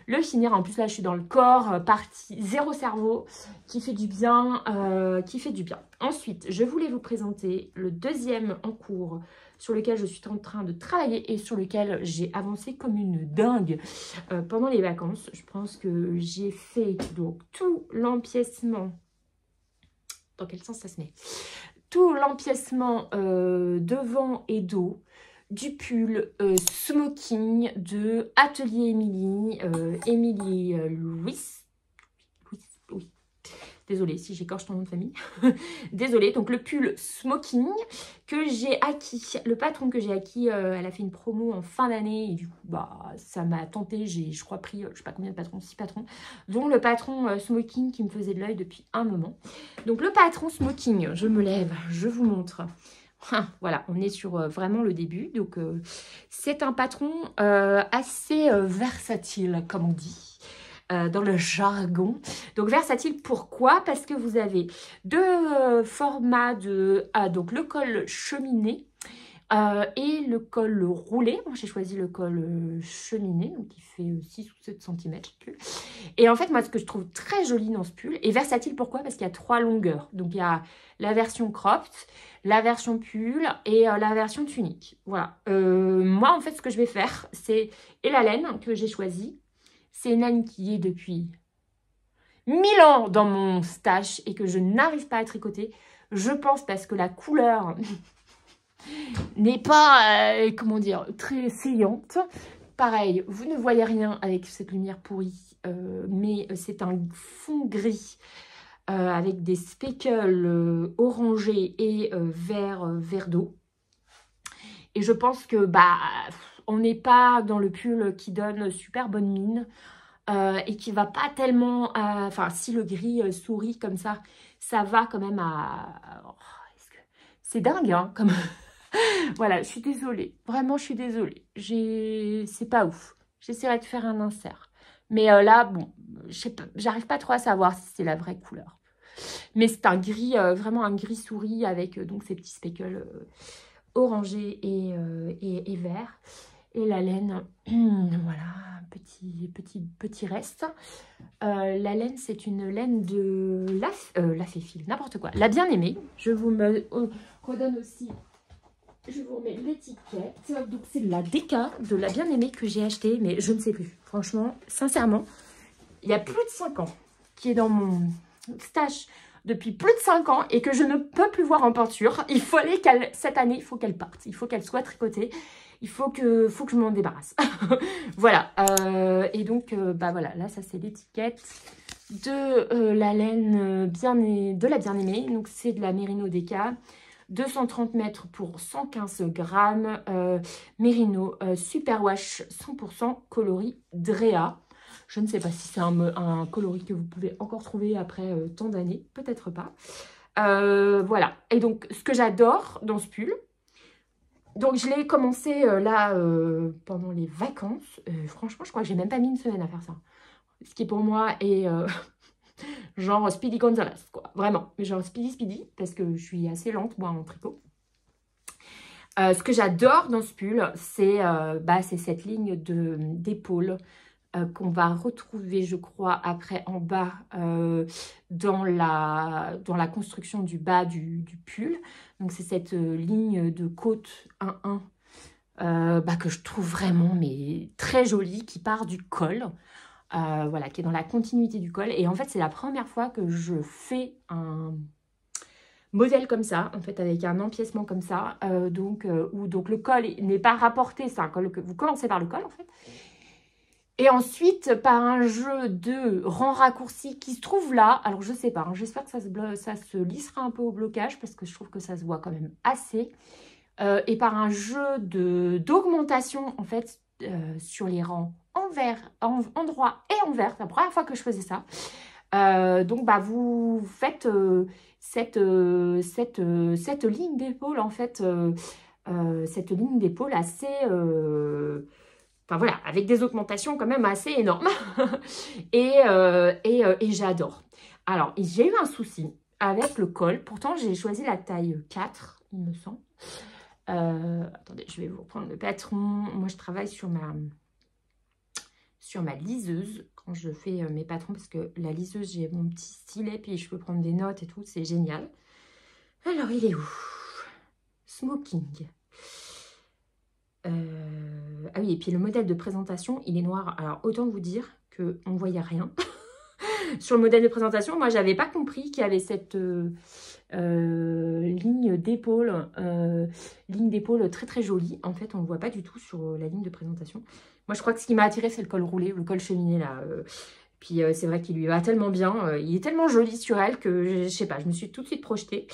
le finir. En plus là, je suis dans le corps, partie zéro cerveau, qui fait du bien, Ensuite, je voulais vous présenter le deuxième en cours sur lequel je suis en train de travailler et sur lequel j'ai avancé comme une dingue pendant les vacances. Je pense que j'ai fait donc tout l'empiècement. Dans quel sens ça se met? Tout l'empiècement devant et dos du pull smoking de Atelier Émilie Louis. Oui. Désolée si j'écorche ton nom de famille. Désolée. Donc, le pull smoking que j'ai acquis. Le patron que j'ai acquis, elle a fait une promo en fin d'année. Et du coup, bah, ça m'a tenté. J'ai, je crois, pris, je sais pas combien de patrons, 6 patrons. Dont le patron smoking qui me faisait de l'œil depuis un moment. Donc, le patron smoking, je me lève, je vous montre. Voilà, on est sur vraiment le début. Donc, c'est un patron assez versatile, comme on dit. Dans le jargon. Donc versatile, pourquoi? Parce que vous avez deux formats de... donc le col cheminé et le col roulé. Moi j'ai choisi le col cheminé, donc il fait 6 ou 7 cm. Et en fait moi ce que je trouve très joli dans ce pull, et versatile pourquoi? Parce qu'il y a 3 longueurs. Donc il y a la version cropped, la version pull et la version tunique. Voilà. Moi en fait ce que je vais faire, c'est... Et la laine que j'ai choisie, c'est une laine qui est depuis 1000 ans dans mon stash et que je n'arrive pas à tricoter. Je pense parce que la couleur n'est pas, comment dire, très saillante. Pareil, vous ne voyez rien avec cette lumière pourrie, mais c'est un fond gris avec des speckles orangés et vert d'eau. Et je pense que bah on n'est pas dans le pull qui donne super bonne mine. Et qui va pas tellement... Enfin, si le gris sourit comme ça, ça va quand même à... Oh, c'est dingue, hein, comme... Voilà, je suis désolée. Vraiment, je suis désolée. C'est pas ouf. J'essaierai de faire un insert. Mais là, bon, j'arrive pas trop à savoir si c'est la vraie couleur. Mais c'est un gris, vraiment un gris souris avec donc ces petits speckles orangés et verts. Et la laine, voilà, petit reste. La laine, c'est une laine de la Féfil, n'importe quoi. La Bien-Aimée, je vous me redonne aussi, je vous remets l'étiquette. Donc, c'est la Déca de la Bien-Aimée que j'ai acheté, mais je ne sais plus. Franchement, sincèrement, il y a plus de 5 ans qui est dans mon stash depuis plus de 5 ans et que je ne peux plus voir en peinture. Il fallait qu'elle, cette année, il faut qu'elle parte. Il faut qu'elle soit tricotée. Il faut que je m'en débarrasse. Voilà. Et donc, bah voilà, là, ça, c'est l'étiquette de la laine de la Bien-Aimée. Donc, c'est de la Merino Déca. 230 mètres pour 115 grammes. Merino Superwash 100% coloris Drea. Je ne sais pas si c'est un coloris que vous pouvez encore trouver après tant d'années. Peut-être pas. Voilà. Et donc, ce que j'adore dans ce pull, donc, je l'ai commencé là pendant les vacances. Franchement, je crois que j'ai même pas mis une semaine à faire ça. Ce qui pour moi est genre Speedy Gonzales, quoi. Vraiment. Genre Speedy, parce que je suis assez lente, moi, en tricot. Ce que j'adore dans ce pull, c'est cette ligne d'épaule qu'on va retrouver, je crois, après en bas dans la construction du bas du pull. Donc, c'est cette ligne de côte 1-1 que je trouve vraiment mais très jolie, qui part du col. Voilà, qui est dans la continuité du col. Et en fait, c'est la première fois que je fais un modèle comme ça, en fait, avec un empiècement comme ça, où donc le col n'est pas rapporté, c'est un col que vous commencez par le col, en fait. Et ensuite, par un jeu de rangs raccourcis qui se trouve là, alors je sais pas, hein, j'espère que ça se lissera un peu au blocage, parce que je trouve que ça se voit quand même assez. Et par un jeu d'augmentation, en fait, sur les rangs en droit et en vert. C'est la première fois que je faisais ça. Donc, vous faites cette ligne d'épaule, en fait, cette ligne d'épaule assez... Enfin, voilà, avec des augmentations quand même assez énormes. Et j'adore. Alors, j'ai eu un souci avec le col. Pourtant, j'ai choisi la taille 4, il me semble. Attendez, je vais vous reprendre le patron. Moi, je travaille sur ma liseuse quand je fais mes patrons, parce que la liseuse, j'ai mon petit stylet, puis je peux prendre des notes et tout, c'est génial. Alors, il est où? Smoking. Ah oui, et puis le modèle de présentation, il est noir. Alors, autant vous dire qu'on ne voyait rien. Sur le modèle de présentation, moi, j'avais pas compris qu'il y avait cette ligne d'épaule très très jolie. En fait, on ne voit pas du tout sur la ligne de présentation. Moi, je crois que ce qui m'a attiré, c'est le col roulé, le col cheminé là. Puis c'est vrai qu'il lui va tellement bien. Il est tellement joli sur elle que je sais pas, je me suis tout de suite projetée.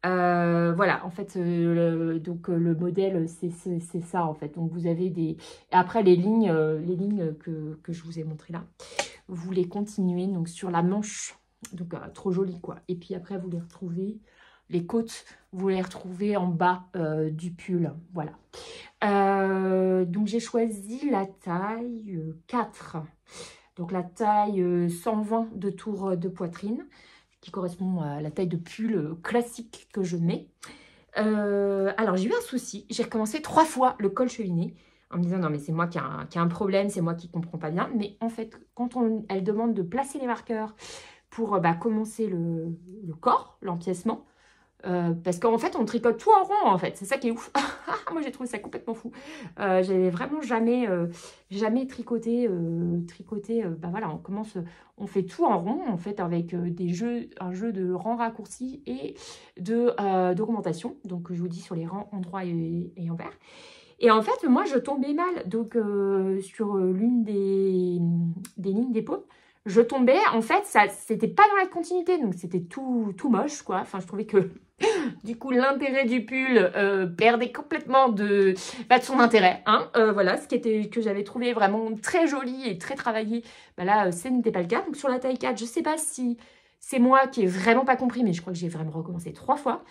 Voilà, en fait, donc le modèle, c'est ça en fait. Donc vous avez des... Et après, les lignes que je vous ai montrées là, vous les continuez donc sur la manche. Donc trop joli quoi. Et puis après, vous les retrouvez, les côtes, vous les retrouvez en bas du pull. Voilà. Donc j'ai choisi la taille 4. Donc la taille 120 de tour de poitrine, qui correspond à la taille de pull classique que je mets. Alors, j'ai eu un souci. J'ai recommencé 3 fois le col cheminé en me disant, non, mais c'est moi qui a un problème, c'est moi qui ne comprends pas bien. Mais en fait, quand elle demande de placer les marqueurs pour commencer le corps, l'empiècement, parce qu'en fait, on tricote tout en rond, en fait. C'est ça qui est ouf. Moi, j'ai trouvé ça complètement fou. J'avais vraiment jamais tricoté. Voilà, on fait tout en rond, en fait, avec un jeu de rangs raccourcis et d'augmentation. Donc, je vous dis sur les rangs en droit et en vert. Et en fait, moi, je tombais mal. Donc, sur l'une des lignes d'épaule, je tombais, en fait, c'était pas dans la continuité. Donc, c'était tout moche, quoi. Enfin, je trouvais que... Du coup, l'intérêt du pull perdait complètement de son intérêt. Hein. Voilà, que j'avais trouvé vraiment très joli et très travaillé. Là, ce n'était pas le cas. Donc, sur la taille 4, je ne sais pas si c'est moi qui ai vraiment pas compris, mais je crois que j'ai vraiment recommencé 3 fois.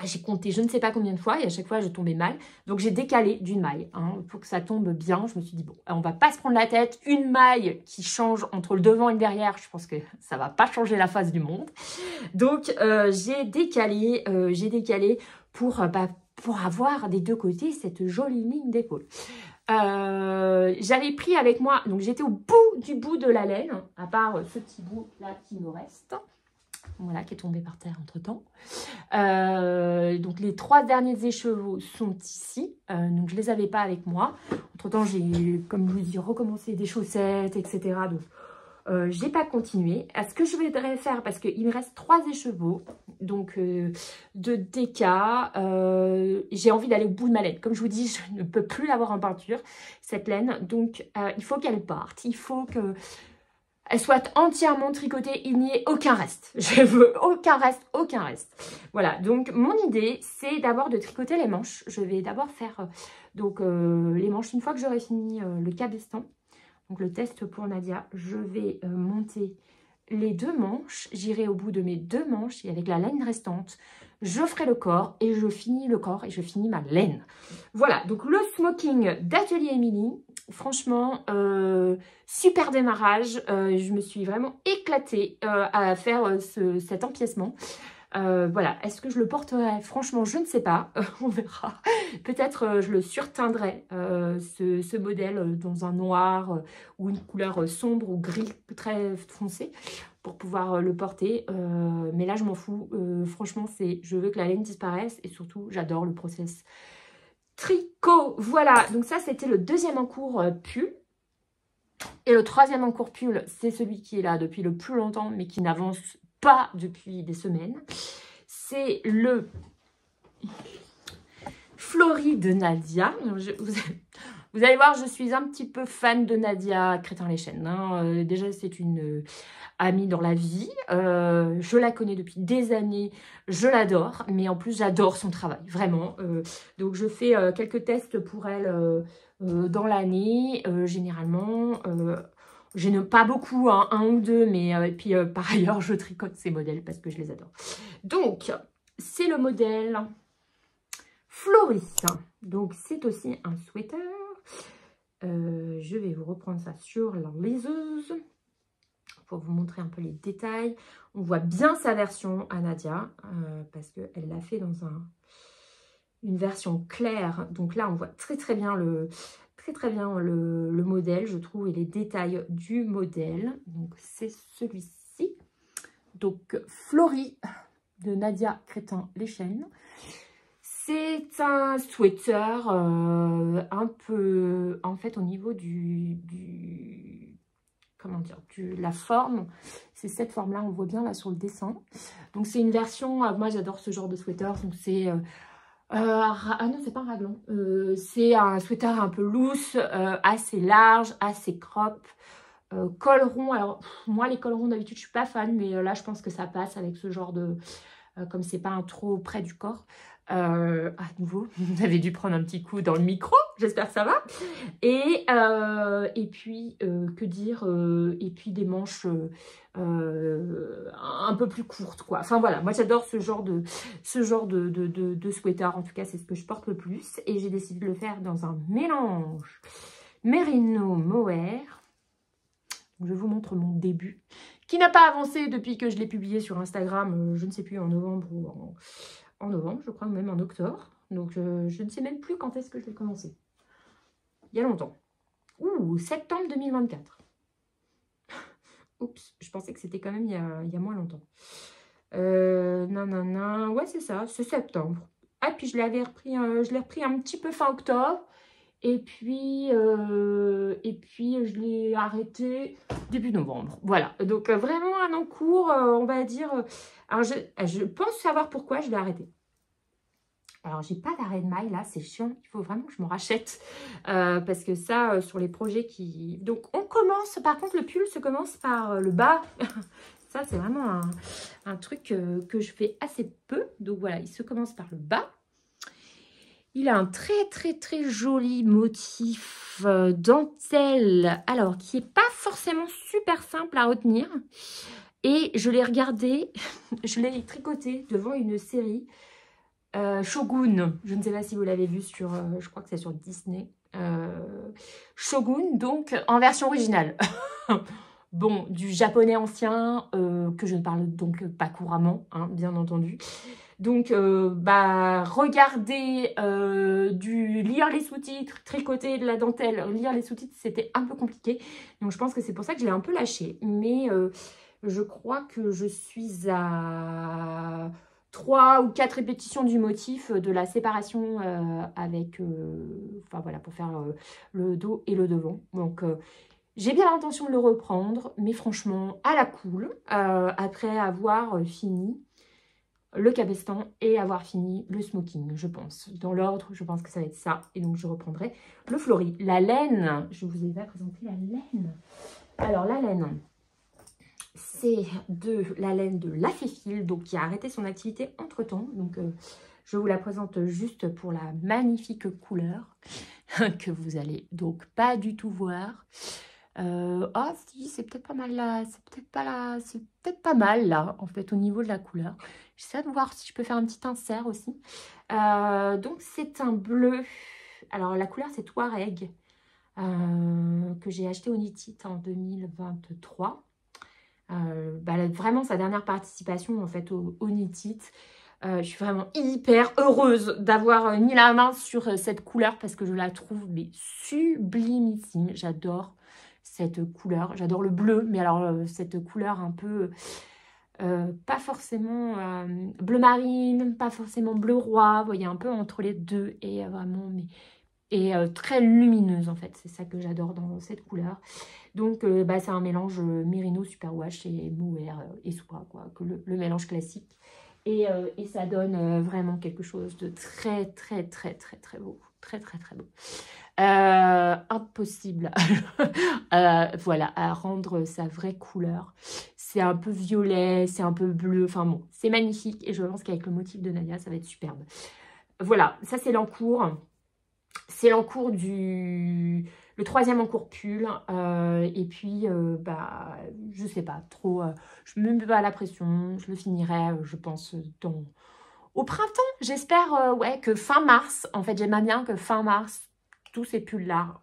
J'ai compté je ne sais pas combien de fois et à chaque fois, je tombais mal. Donc, j'ai décalé d'une maille pour que ça tombe bien. Je me suis dit, bon, on va pas se prendre la tête. Une maille qui change entre le devant et le derrière, je pense que ça va pas changer la face du monde. Donc, j'ai décalé pour avoir des deux côtés cette jolie ligne d'épaule. J'avais pris avec moi, donc j'étais au bout de la laine, à part ce petit bout là qui me reste. Voilà, qui est tombé par terre entre-temps. Donc, les 3 derniers écheveaux sont ici. Donc, je ne les avais pas avec moi. Entre-temps, j'ai, comme je vous dis, recommencé des chaussettes, etc. Donc, je n'ai pas continué. Ce que je voudrais faire, parce qu'il me reste 3 écheveaux, donc de DK, j'ai envie d'aller au bout de ma laine. Comme je vous dis, je ne peux plus l'avoir en peinture, cette laine. Donc, il faut qu'elle parte. Il faut que... elle soit entièrement tricotée, il n'y ait aucun reste. Je veux aucun reste. Voilà, donc mon idée, c'est d'abord de tricoter les manches. Je vais d'abord faire les manches une fois que j'aurai fini le cabestan. Donc le test pour Nadia, je vais monter les 2 manches. J'irai au bout de mes 2 manches et avec la laine restante, je ferai le corps et je finis le corps et je finis ma laine. Voilà, donc le smoking d'Atelier Émilie. Franchement, super démarrage. Je me suis vraiment éclatée à faire cet empiècement. Voilà, est-ce que je le porterai? Franchement, je ne sais pas. On verra. Peut-être je le surteindrai, ce modèle, dans un noir ou une couleur sombre ou gris très foncé pour pouvoir le porter. Mais là, je m'en fous. Franchement, je veux que la laine disparaisse et surtout, j'adore le process tricot. Voilà, donc ça c'était le deuxième en cours pull. Et le troisième en cours pull, c'est celui qui est là depuis le plus longtemps, mais qui n'avance pas depuis des semaines. C'est le Flory de Nadia. Vous allez voir, je suis un petit peu fan de Nadia Crétin-les-Chênes. Hein. Déjà, c'est une amie dans la vie. Je la connais depuis des années. Je l'adore. Mais en plus, j'adore son travail. Vraiment. Donc, je fais quelques tests pour elle dans l'année. Généralement, je n'ai pas beaucoup, hein, un ou deux. Mais et puis, par ailleurs, je tricote ces modèles parce que je les adore. Donc, c'est le modèle Flory. Donc, c'est aussi un sweater. Je vais vous reprendre ça sur la liseuse pour vous montrer un peu les détails. On voit bien sa version à Nadia parce qu'elle l'a fait dans une version claire. Donc là, on voit très bien le modèle, je trouve, et les détails du modèle. Donc c'est celui-ci. Donc Flory de Nadia Crétin-les-Chênes. C'est un sweater un peu, en fait, au niveau comment dire, la forme. C'est cette forme-là, on voit bien là sur le dessin. Donc, c'est une version, moi j'adore ce genre de sweater. Donc, c'est, ah non, c'est pas un raglan. C'est un sweater un peu loose, assez large, assez crop. Col rond, alors moi les cols ronds d'habitude je suis pas fan, mais là je pense que ça passe avec ce genre de, comme c'est pas un trop près du corps. À nouveau, vous avez dû prendre un petit coup dans le micro, j'espère que ça va. Et puis, que dire, et puis des manches un peu plus courtes, quoi. Enfin voilà, moi j'adore ce genre de sweater, en tout cas c'est ce que je porte le plus. Et j'ai décidé de le faire dans un mélange Merino Mohair. Je vous montre mon début, qui n'a pas avancé depuis que je l'ai publié sur Instagram, je ne sais plus, en novembre ou en novembre, je crois, même en octobre. Donc, je ne sais même plus quand est-ce que je l'ai commencé. Il y a longtemps. Ouh, septembre 2024. Oups, je pensais que c'était quand même il y a moins longtemps. Non, ouais, c'est ça, c'est septembre. Ah, puis je l'ai repris un petit peu fin octobre. Et puis je l'ai arrêté début novembre. Voilà, donc vraiment un an court, on va dire. Alors, je pense savoir pourquoi je l'ai arrêté. Alors, j'ai pas d'arrêt de maille, là, c'est chiant. Il faut vraiment que je m'en rachète. Parce que ça, sur les projets qui... Donc, on commence, par contre, le pull se commence par le bas. Ça, c'est vraiment un truc que je fais assez peu. Donc, voilà, il se commence par le bas. Il a un très joli motif dentelle, alors qui n'est pas forcément super simple à retenir. Et je l'ai regardé, je l'ai tricoté devant une série Shogun. Je ne sais pas si vous l'avez vu sur, je crois que c'est sur Disney. Shogun, donc en version originale. Bon, du japonais ancien, que je ne parle donc pas couramment, hein, bien entendu. Donc, regarder, lire les sous-titres, tricoter de la dentelle, lire les sous-titres, c'était un peu compliqué. Donc, je pense que c'est pour ça que je l'ai un peu lâché. Mais je crois que je suis à 3 ou 4 répétitions du motif de la séparation avec, enfin voilà, pour faire le dos et le devant. Donc, j'ai bien l'intention de le reprendre, mais franchement, à la cool, après avoir fini le cabestan et avoir fini le smoking, je pense. Dans l'ordre, je pense que ça va être ça. Et donc, je reprendrai le Flory. La laine, je vous ai pas présenté la laine. Alors, la laine, c'est la laine de La Féfile, donc qui a arrêté son activité entre-temps. Donc, je vous la présente juste pour la magnifique couleur que vous allez donc pas du tout voir. Ah si, c'est peut-être pas mal là, c'est peut-être pas mal là, en fait, au niveau de la couleur. J'essaie de voir si je peux faire un petit insert aussi. Donc, c'est un bleu. Alors, la couleur, c'est Touareg, que j'ai acheté au Knit It en 2023. Vraiment, sa dernière participation, en fait, au Knit It. Je suis vraiment hyper heureuse d'avoir mis la main sur cette couleur parce que je la trouve mais sublimissime. J'adore cette couleur. J'adore le bleu, mais alors cette couleur un peu pas forcément bleu marine, pas forcément bleu roi, vous voyez, un peu entre les deux, et vraiment, très lumineuse en fait, c'est ça que j'adore dans cette couleur. Donc bah, c'est un mélange Merino Superwash et mohair et soie, quoi, que le mélange classique. Et ça donne vraiment quelque chose de très très très très très beau, très très très beau. Impossible voilà, à rendre sa vraie couleur. C'est un peu violet, c'est un peu bleu, enfin bon, c'est magnifique et je pense qu'avec le motif de Nadia, ça va être superbe. Voilà, ça c'est l'encours. C'est l'encours le troisième encours pull. Et puis, bah, je sais pas trop. Je me mets pas la pression. Je le finirai, je pense, au printemps. J'espère ouais, que fin mars. En fait, j'aimerais bien que fin mars, tous ces pulls-là,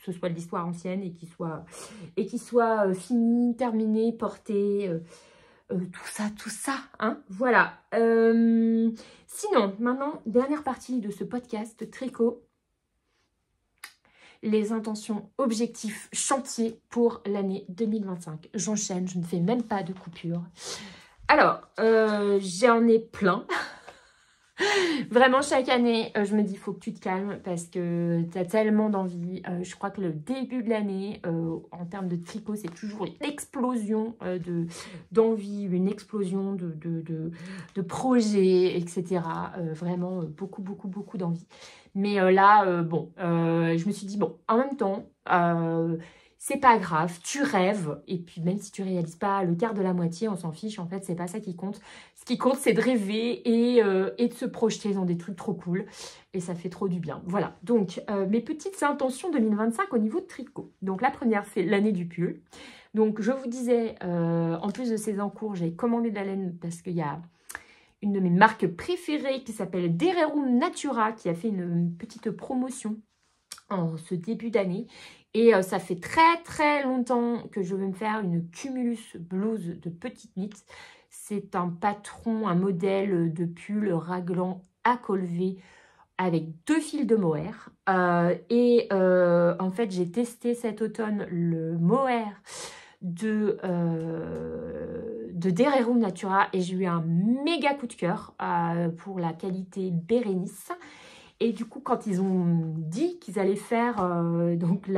ce soit de l'histoire ancienne et qu'ils soient finis, terminés, portés. Tout ça, hein, voilà. Sinon, maintenant, dernière partie de ce podcast tricot. Les intentions, objectifs, chantiers pour l'année 2025. J'enchaîne, je ne fais même pas de coupure. Alors, j'en ai plein. Vraiment, chaque année, je me dis, il faut que tu te calmes parce que tu as tellement d'envie. Je crois que le début de l'année, en termes de tricot, c'est toujours une explosion d'envie, une explosion de projets, etc. Vraiment, beaucoup, beaucoup, beaucoup d'envie. Mais là, bon, je me suis dit, bon, en même temps, c'est pas grave, tu rêves. Et puis, même si tu réalises pas le quart de la moitié, on s'en fiche. En fait, c'est pas ça qui compte. Ce qui compte, c'est de rêver et de se projeter dans des trucs trop cool. Et ça fait trop du bien. Voilà. Donc, mes petites intentions 2025 au niveau de tricot. Donc, la première, c'est l'année du pull. Donc, je vous disais, en plus de ces encours, j'ai commandé de la laine parce qu'il y a une de mes marques préférées qui s'appelle Dererum Natura qui a fait une petite promotion en ce début d'année. Et ça fait très très longtemps que je veux me faire une Cumulus blouse de petite knit. C'est un patron, un modèle de pull raglan à col V avec 2 fils de mohair. En fait, j'ai testé cet automne le mohair de Dererum Natura et j'ai eu un méga coup de cœur pour la qualité Bérénice. Et du coup, quand ils ont dit qu'ils allaient faire donc qu'ils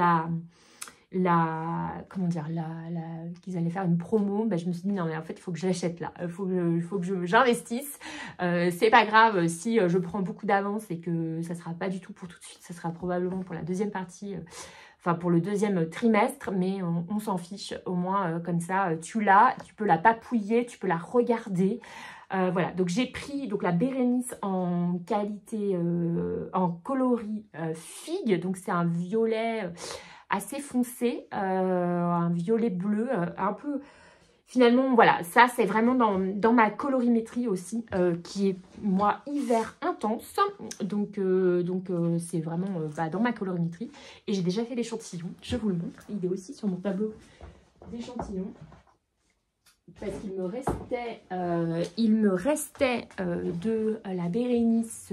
allaient faire une promo, ben, je me suis dit non mais en fait il faut que j'achète là, il faut que j'investisse. C'est pas grave si je prends beaucoup d'avance et que ça sera pas du tout pour tout de suite, ça sera probablement pour la deuxième partie, enfin pour le deuxième trimestre, mais on s'en fiche au moins comme ça tu l'as, tu peux la papouiller, tu peux la regarder. Voilà, donc j'ai pris donc la Bérénice en qualité, en coloris figue, donc c'est un violet assez foncé, un violet bleu, un peu, finalement, voilà, ça c'est vraiment dans ma colorimétrie aussi, qui est, moi, hiver intense, donc c'est vraiment bah, dans ma colorimétrie, et j'ai déjà fait l'échantillon, je vous le montre, il est aussi sur mon tableau d'échantillons. Parce qu'il me restait de la Bérénice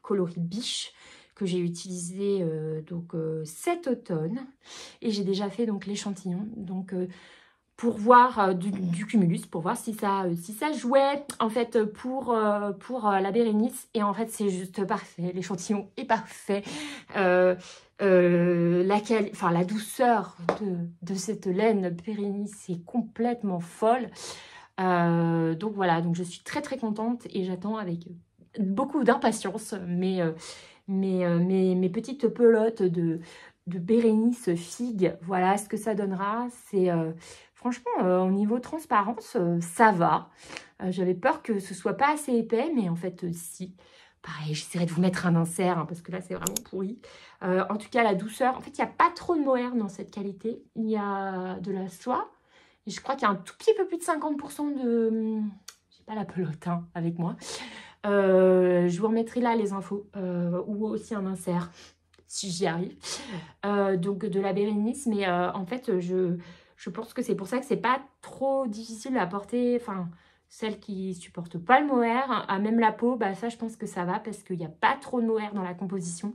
coloris biche que j'ai utilisé cet automne. Et j'ai déjà fait donc l'échantillon. Donc pour voir du cumulus, pour voir si ça jouait en fait pour la Bérénice. Et en fait c'est juste parfait, l'échantillon est parfait. La douceur de cette laine Bérénice est complètement folle. Donc voilà, donc je suis très très contente et j'attends avec beaucoup d'impatience mes petites pelotes de Bérénice figue. Voilà ce que ça donnera. C'est franchement au niveau transparence, ça va. J'avais peur que ce soit pas assez épais, mais en fait si. Pareil, j'essaierai de vous mettre un insert hein, parce que là c'est vraiment pourri. En tout cas la douceur, en fait il n'y a pas trop de mohair dans cette qualité. Il y a de la soie. Et je crois qu'il y a un tout petit peu plus de 50% de... J'ai pas la pelote hein, avec moi. Je vous remettrai là les infos. Ou aussi un insert, si j'y arrive. Donc de la Bérénice. Mais en fait, je pense que c'est pour ça que c'est pas trop difficile à porter. Enfin, celles qui supportent pas le mohair. À même la peau, bah ça je pense que ça va. Parce qu'il n'y a pas trop de mohair dans la composition.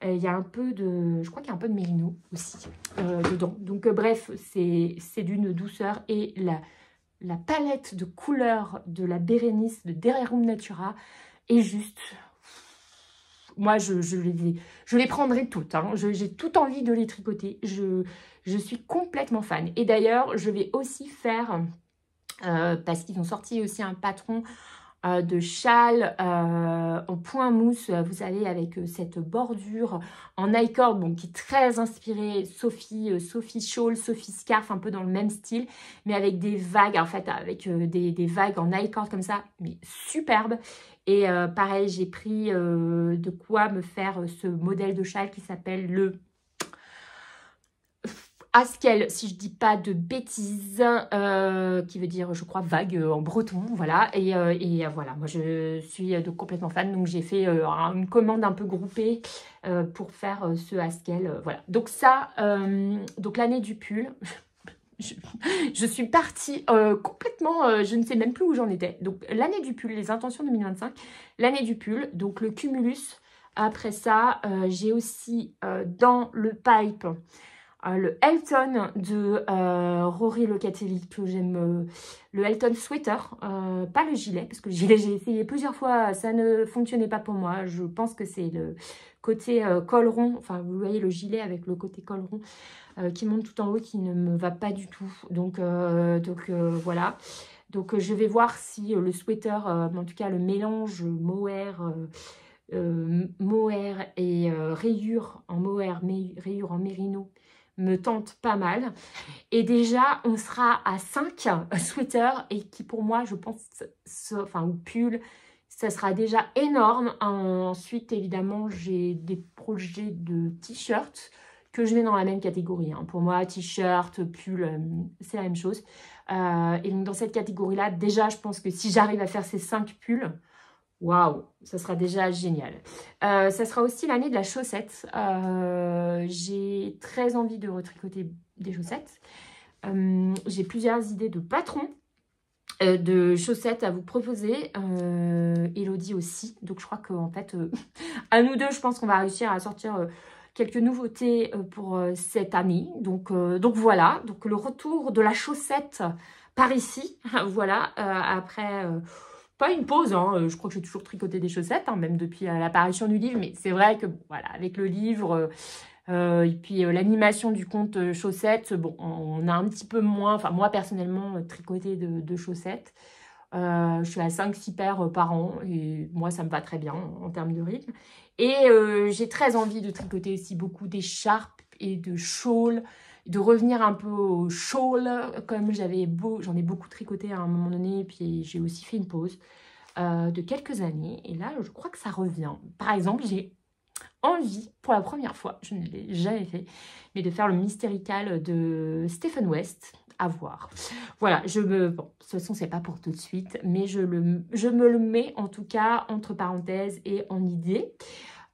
Il y a un peu de... Je crois qu'il y a un peu de mérino aussi dedans. Donc bref, c'est d'une douceur. Et la palette de couleurs de la Bérénice de Dererum Natura est juste... Moi, je les prendrai toutes. Hein. J'ai toute envie de les tricoter. Je suis complètement fan. Et d'ailleurs, je vais aussi faire, parce qu'ils ont sorti aussi un patron de châle en point mousse, vous savez, avec cette bordure en I-cord, bon, qui est très inspirée Sophie Shawl, Sophie Scarf, un peu dans le même style, mais avec des vagues, en fait, avec des vagues en I-cord comme ça, mais superbe. Et pareil, j'ai pris de quoi me faire ce modèle de châle qui s'appelle le Askel, si je dis pas de bêtises, qui veut dire, je crois, vague en breton, voilà. Et voilà, moi je suis complètement fan, donc j'ai fait une commande un peu groupée pour faire ce Askel, voilà. Donc ça, donc l'année du pull, je suis partie complètement, je ne sais même plus où j'en étais. Donc l'année du pull, les intentions 2025, l'année du pull, donc le cumulus. Après ça, j'ai aussi dans le pipe le Elton de Rory Locatelli, que j'aime, le Elton Sweater, pas le gilet, parce que le gilet j'ai essayé plusieurs fois, ça ne fonctionnait pas pour moi. Je pense que c'est le côté col rond, enfin vous voyez le gilet avec le côté col rond qui monte tout en haut, qui ne me va pas du tout. Donc voilà. Donc je vais voir si le sweater, en tout cas le mélange mohair et rayures en mohair, rayures en mérino, me tente pas mal. Et déjà, on sera à 5 sweaters et qui pour moi, je pense, enfin, ou pull, ça sera déjà énorme. Ensuite, évidemment, j'ai des projets de t-shirts que je mets dans la même catégorie. Hein. Pour moi, t-shirt, pull, c'est la même chose. Et donc, dans cette catégorie-là, déjà, je pense que si j'arrive à faire ces 5 pulls, waouh, ça sera déjà génial. Ça sera aussi l'année de la chaussette. J'ai très envie de retricoter des chaussettes. J'ai plusieurs idées de patrons de chaussettes à vous proposer. Elodie aussi. Donc je crois qu'en fait, à nous deux, je pense qu'on va réussir à sortir quelques nouveautés pour cette année. Donc voilà. Donc le retour de la chaussette par ici. Voilà. Après... pas une pause, hein. Je crois que j'ai toujours tricoté des chaussettes, hein, même depuis l'apparition du livre, mais c'est vrai que voilà, avec le livre et puis l'animation du compte chaussettes, bon, on a un petit peu moins, enfin moi personnellement, tricoté de chaussettes. Je suis à 5-6 paires par an et moi ça me va très bien en termes de rythme. Et j'ai très envie de tricoter aussi beaucoup d'écharpes et de shawls, de revenir un peu au shawl, comme j'en ai beaucoup tricoté à un moment donné, et puis j'ai aussi fait une pause de quelques années, et là je crois que ça revient. Par exemple, j'ai envie, pour la première fois, je ne l'ai jamais fait, mais de faire le Mystérical de Stephen West, à voir. Voilà, bon, de toute façon c'est pas pour tout de suite, mais je me le mets en tout cas entre parenthèses et en idée.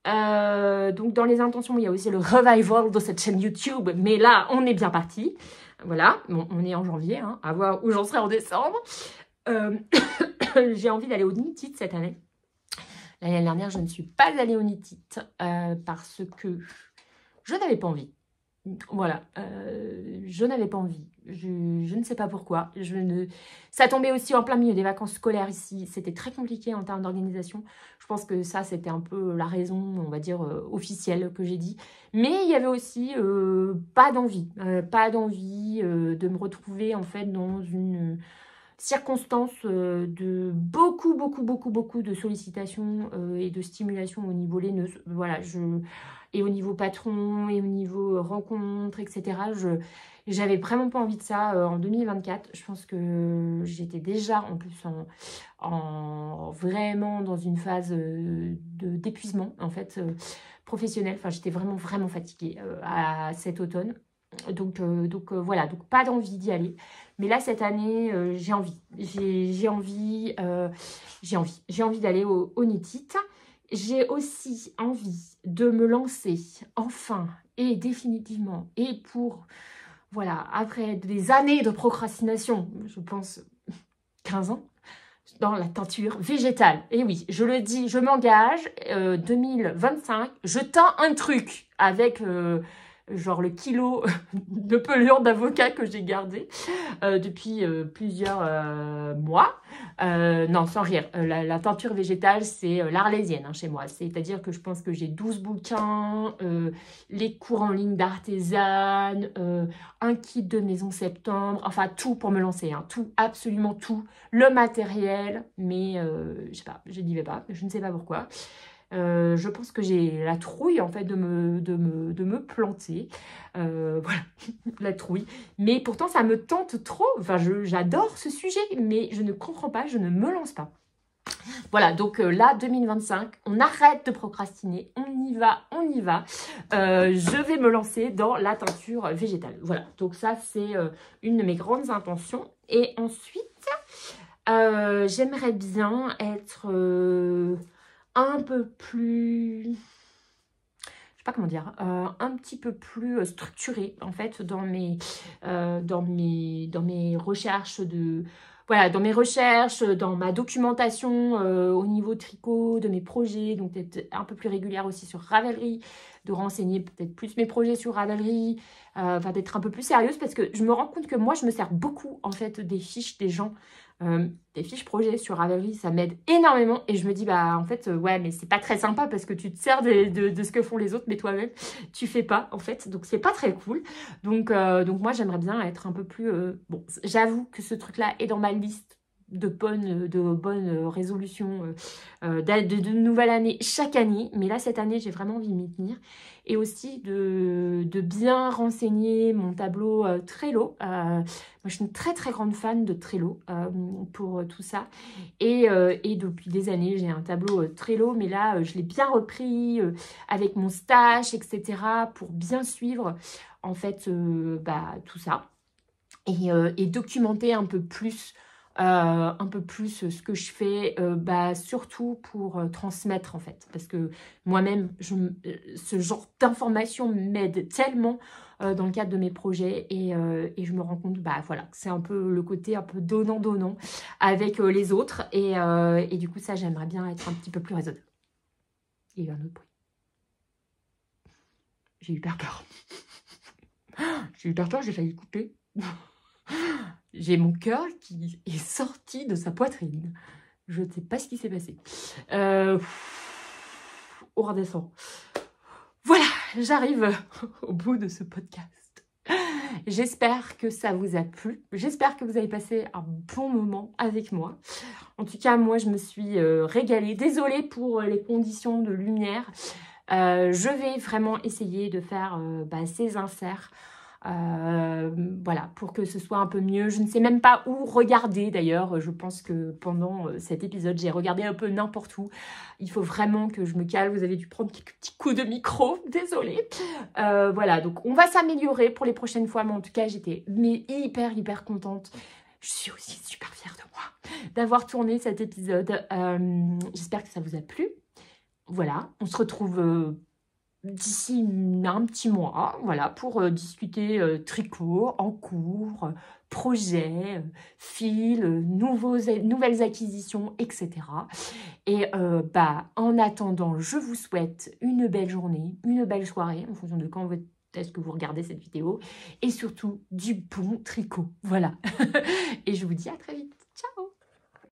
Donc dans les intentions, il y a aussi le revival de cette chaîne YouTube, mais là on est bien parti. Voilà, bon, on est en janvier, hein, à voir où j'en serai en décembre. J'ai envie d'aller au Knit It cette année. L'année dernière, je ne suis pas allée au Knit It parce que je n'avais pas envie. Voilà, je n'avais pas envie. Je ne sais pas pourquoi. Ça tombait aussi en plein milieu des vacances scolaires ici. C'était très compliqué en termes d'organisation. Je pense que ça, c'était un peu la raison, on va dire, officielle que j'ai dit. Mais il y avait aussi pas d'envie. Pas d'envie de me retrouver, en fait, dans une circonstance de beaucoup de sollicitations et de stimulation au niveau laineuse. Voilà, et au niveau patron, et au niveau rencontre, etc. J'avais vraiment pas envie de ça en 2024. Je pense que j'étais déjà en plus vraiment dans une phase d'épuisement en fait professionnel. Enfin, j'étais vraiment fatiguée à cet automne. Donc voilà, donc pas d'envie d'y aller. Mais là, cette année, j'ai envie. J'ai envie d'aller au Knit It. J'ai aussi envie de me lancer enfin et définitivement et pour, voilà, après des années de procrastination, je pense 15 ans, dans la teinture végétale. Et oui, je le dis, je m'engage, 2025, je teins un truc avec genre le kilo de pelure d'avocat que j'ai gardé depuis plusieurs mois. Non, sans rire, la teinture végétale, c'est l'arlésienne hein, chez moi. C'est-à-dire que je pense que j'ai 12 bouquins, les cours en ligne d'artisane, un kit de maison septembre, enfin tout pour me lancer, hein, tout, absolument tout, le matériel, mais je sais pas, je n'y vais pas, je ne sais pas pourquoi. Je pense que j'ai la trouille en fait de me planter, voilà, la trouille, mais pourtant ça me tente trop, enfin j'adore ce sujet, mais je ne comprends pas, je ne me lance pas. Voilà, donc là, 2025, on arrête de procrastiner, on y va, on y va. Je vais me lancer dans la teinture végétale. Voilà, donc ça, c'est une de mes grandes intentions. Et ensuite, j'aimerais bien être un peu plus... je sais pas comment dire, un petit peu plus structurée en fait dans mes recherches de... Voilà, dans mes recherches, dans ma documentation au niveau tricot, de mes projets, donc d'être un peu plus régulière aussi sur Ravelry, de renseigner peut-être plus mes projets sur Ravelry, enfin d'être un peu plus sérieuse parce que je me rends compte que moi, je me sers beaucoup en fait des fiches des gens, des fiches projets sur Ravelry, ça m'aide énormément et je me dis, bah en fait, ouais, mais c'est pas très sympa parce que tu te sers de ce que font les autres, mais toi-même, tu fais pas en fait, donc c'est pas très cool. Donc moi, j'aimerais bien être un peu plus... bon, j'avoue que ce truc-là est dans ma liste de bonnes résolutions de nouvelle année chaque année. Mais là, cette année, j'ai vraiment envie de m'y tenir. Et aussi de bien renseigner mon tableau Trello. Moi, je suis une très, très grande fan de Trello pour tout ça. Et depuis des années, j'ai un tableau Trello. Mais là, je l'ai bien repris avec mon stash, etc. pour bien suivre en fait tout ça et documenter un peu plus ce que je fais, surtout pour transmettre en fait, parce que moi-même ce genre d'information m'aide tellement dans le cadre de mes projets et je me rends compte voilà, que c'est un peu le côté un peu donnant avec les autres et du coup ça j'aimerais bien être un petit peu plus raisonnable. Il y a eu un autre bruit. J'ai eu hyper peur. J'ai eu hyper peur, j'ai failli couper. J'ai mon cœur qui est sorti de sa poitrine. Je ne sais pas ce qui s'est passé. On redescend. Voilà, j'arrive au bout de ce podcast. J'espère que ça vous a plu. J'espère que vous avez passé un bon moment avec moi. En tout cas, moi, je me suis régalée. Désolée pour les conditions de lumière. Je vais vraiment essayer de faire ces inserts. Voilà, pour que ce soit un peu mieux. Je ne sais même pas où regarder d'ailleurs. Je pense que pendant cet épisode, j'ai regardé un peu n'importe où. Il faut vraiment que je me calme. Vous avez dû prendre quelques petits coups de micro. Désolée. Voilà, donc on va s'améliorer pour les prochaines fois. Mais en tout cas, j'étais hyper contente. Je suis aussi super fière de moi d'avoir tourné cet épisode. J'espère que ça vous a plu. Voilà, on se retrouve... d'ici un petit mois, voilà, pour discuter tricot, en cours, projets, fils, nouvelles acquisitions, etc. Et en attendant, je vous souhaite une belle journée, une belle soirée, en fonction de quand est-ce que vous regardez cette vidéo, et surtout du bon tricot, voilà. Et je vous dis à très vite, ciao!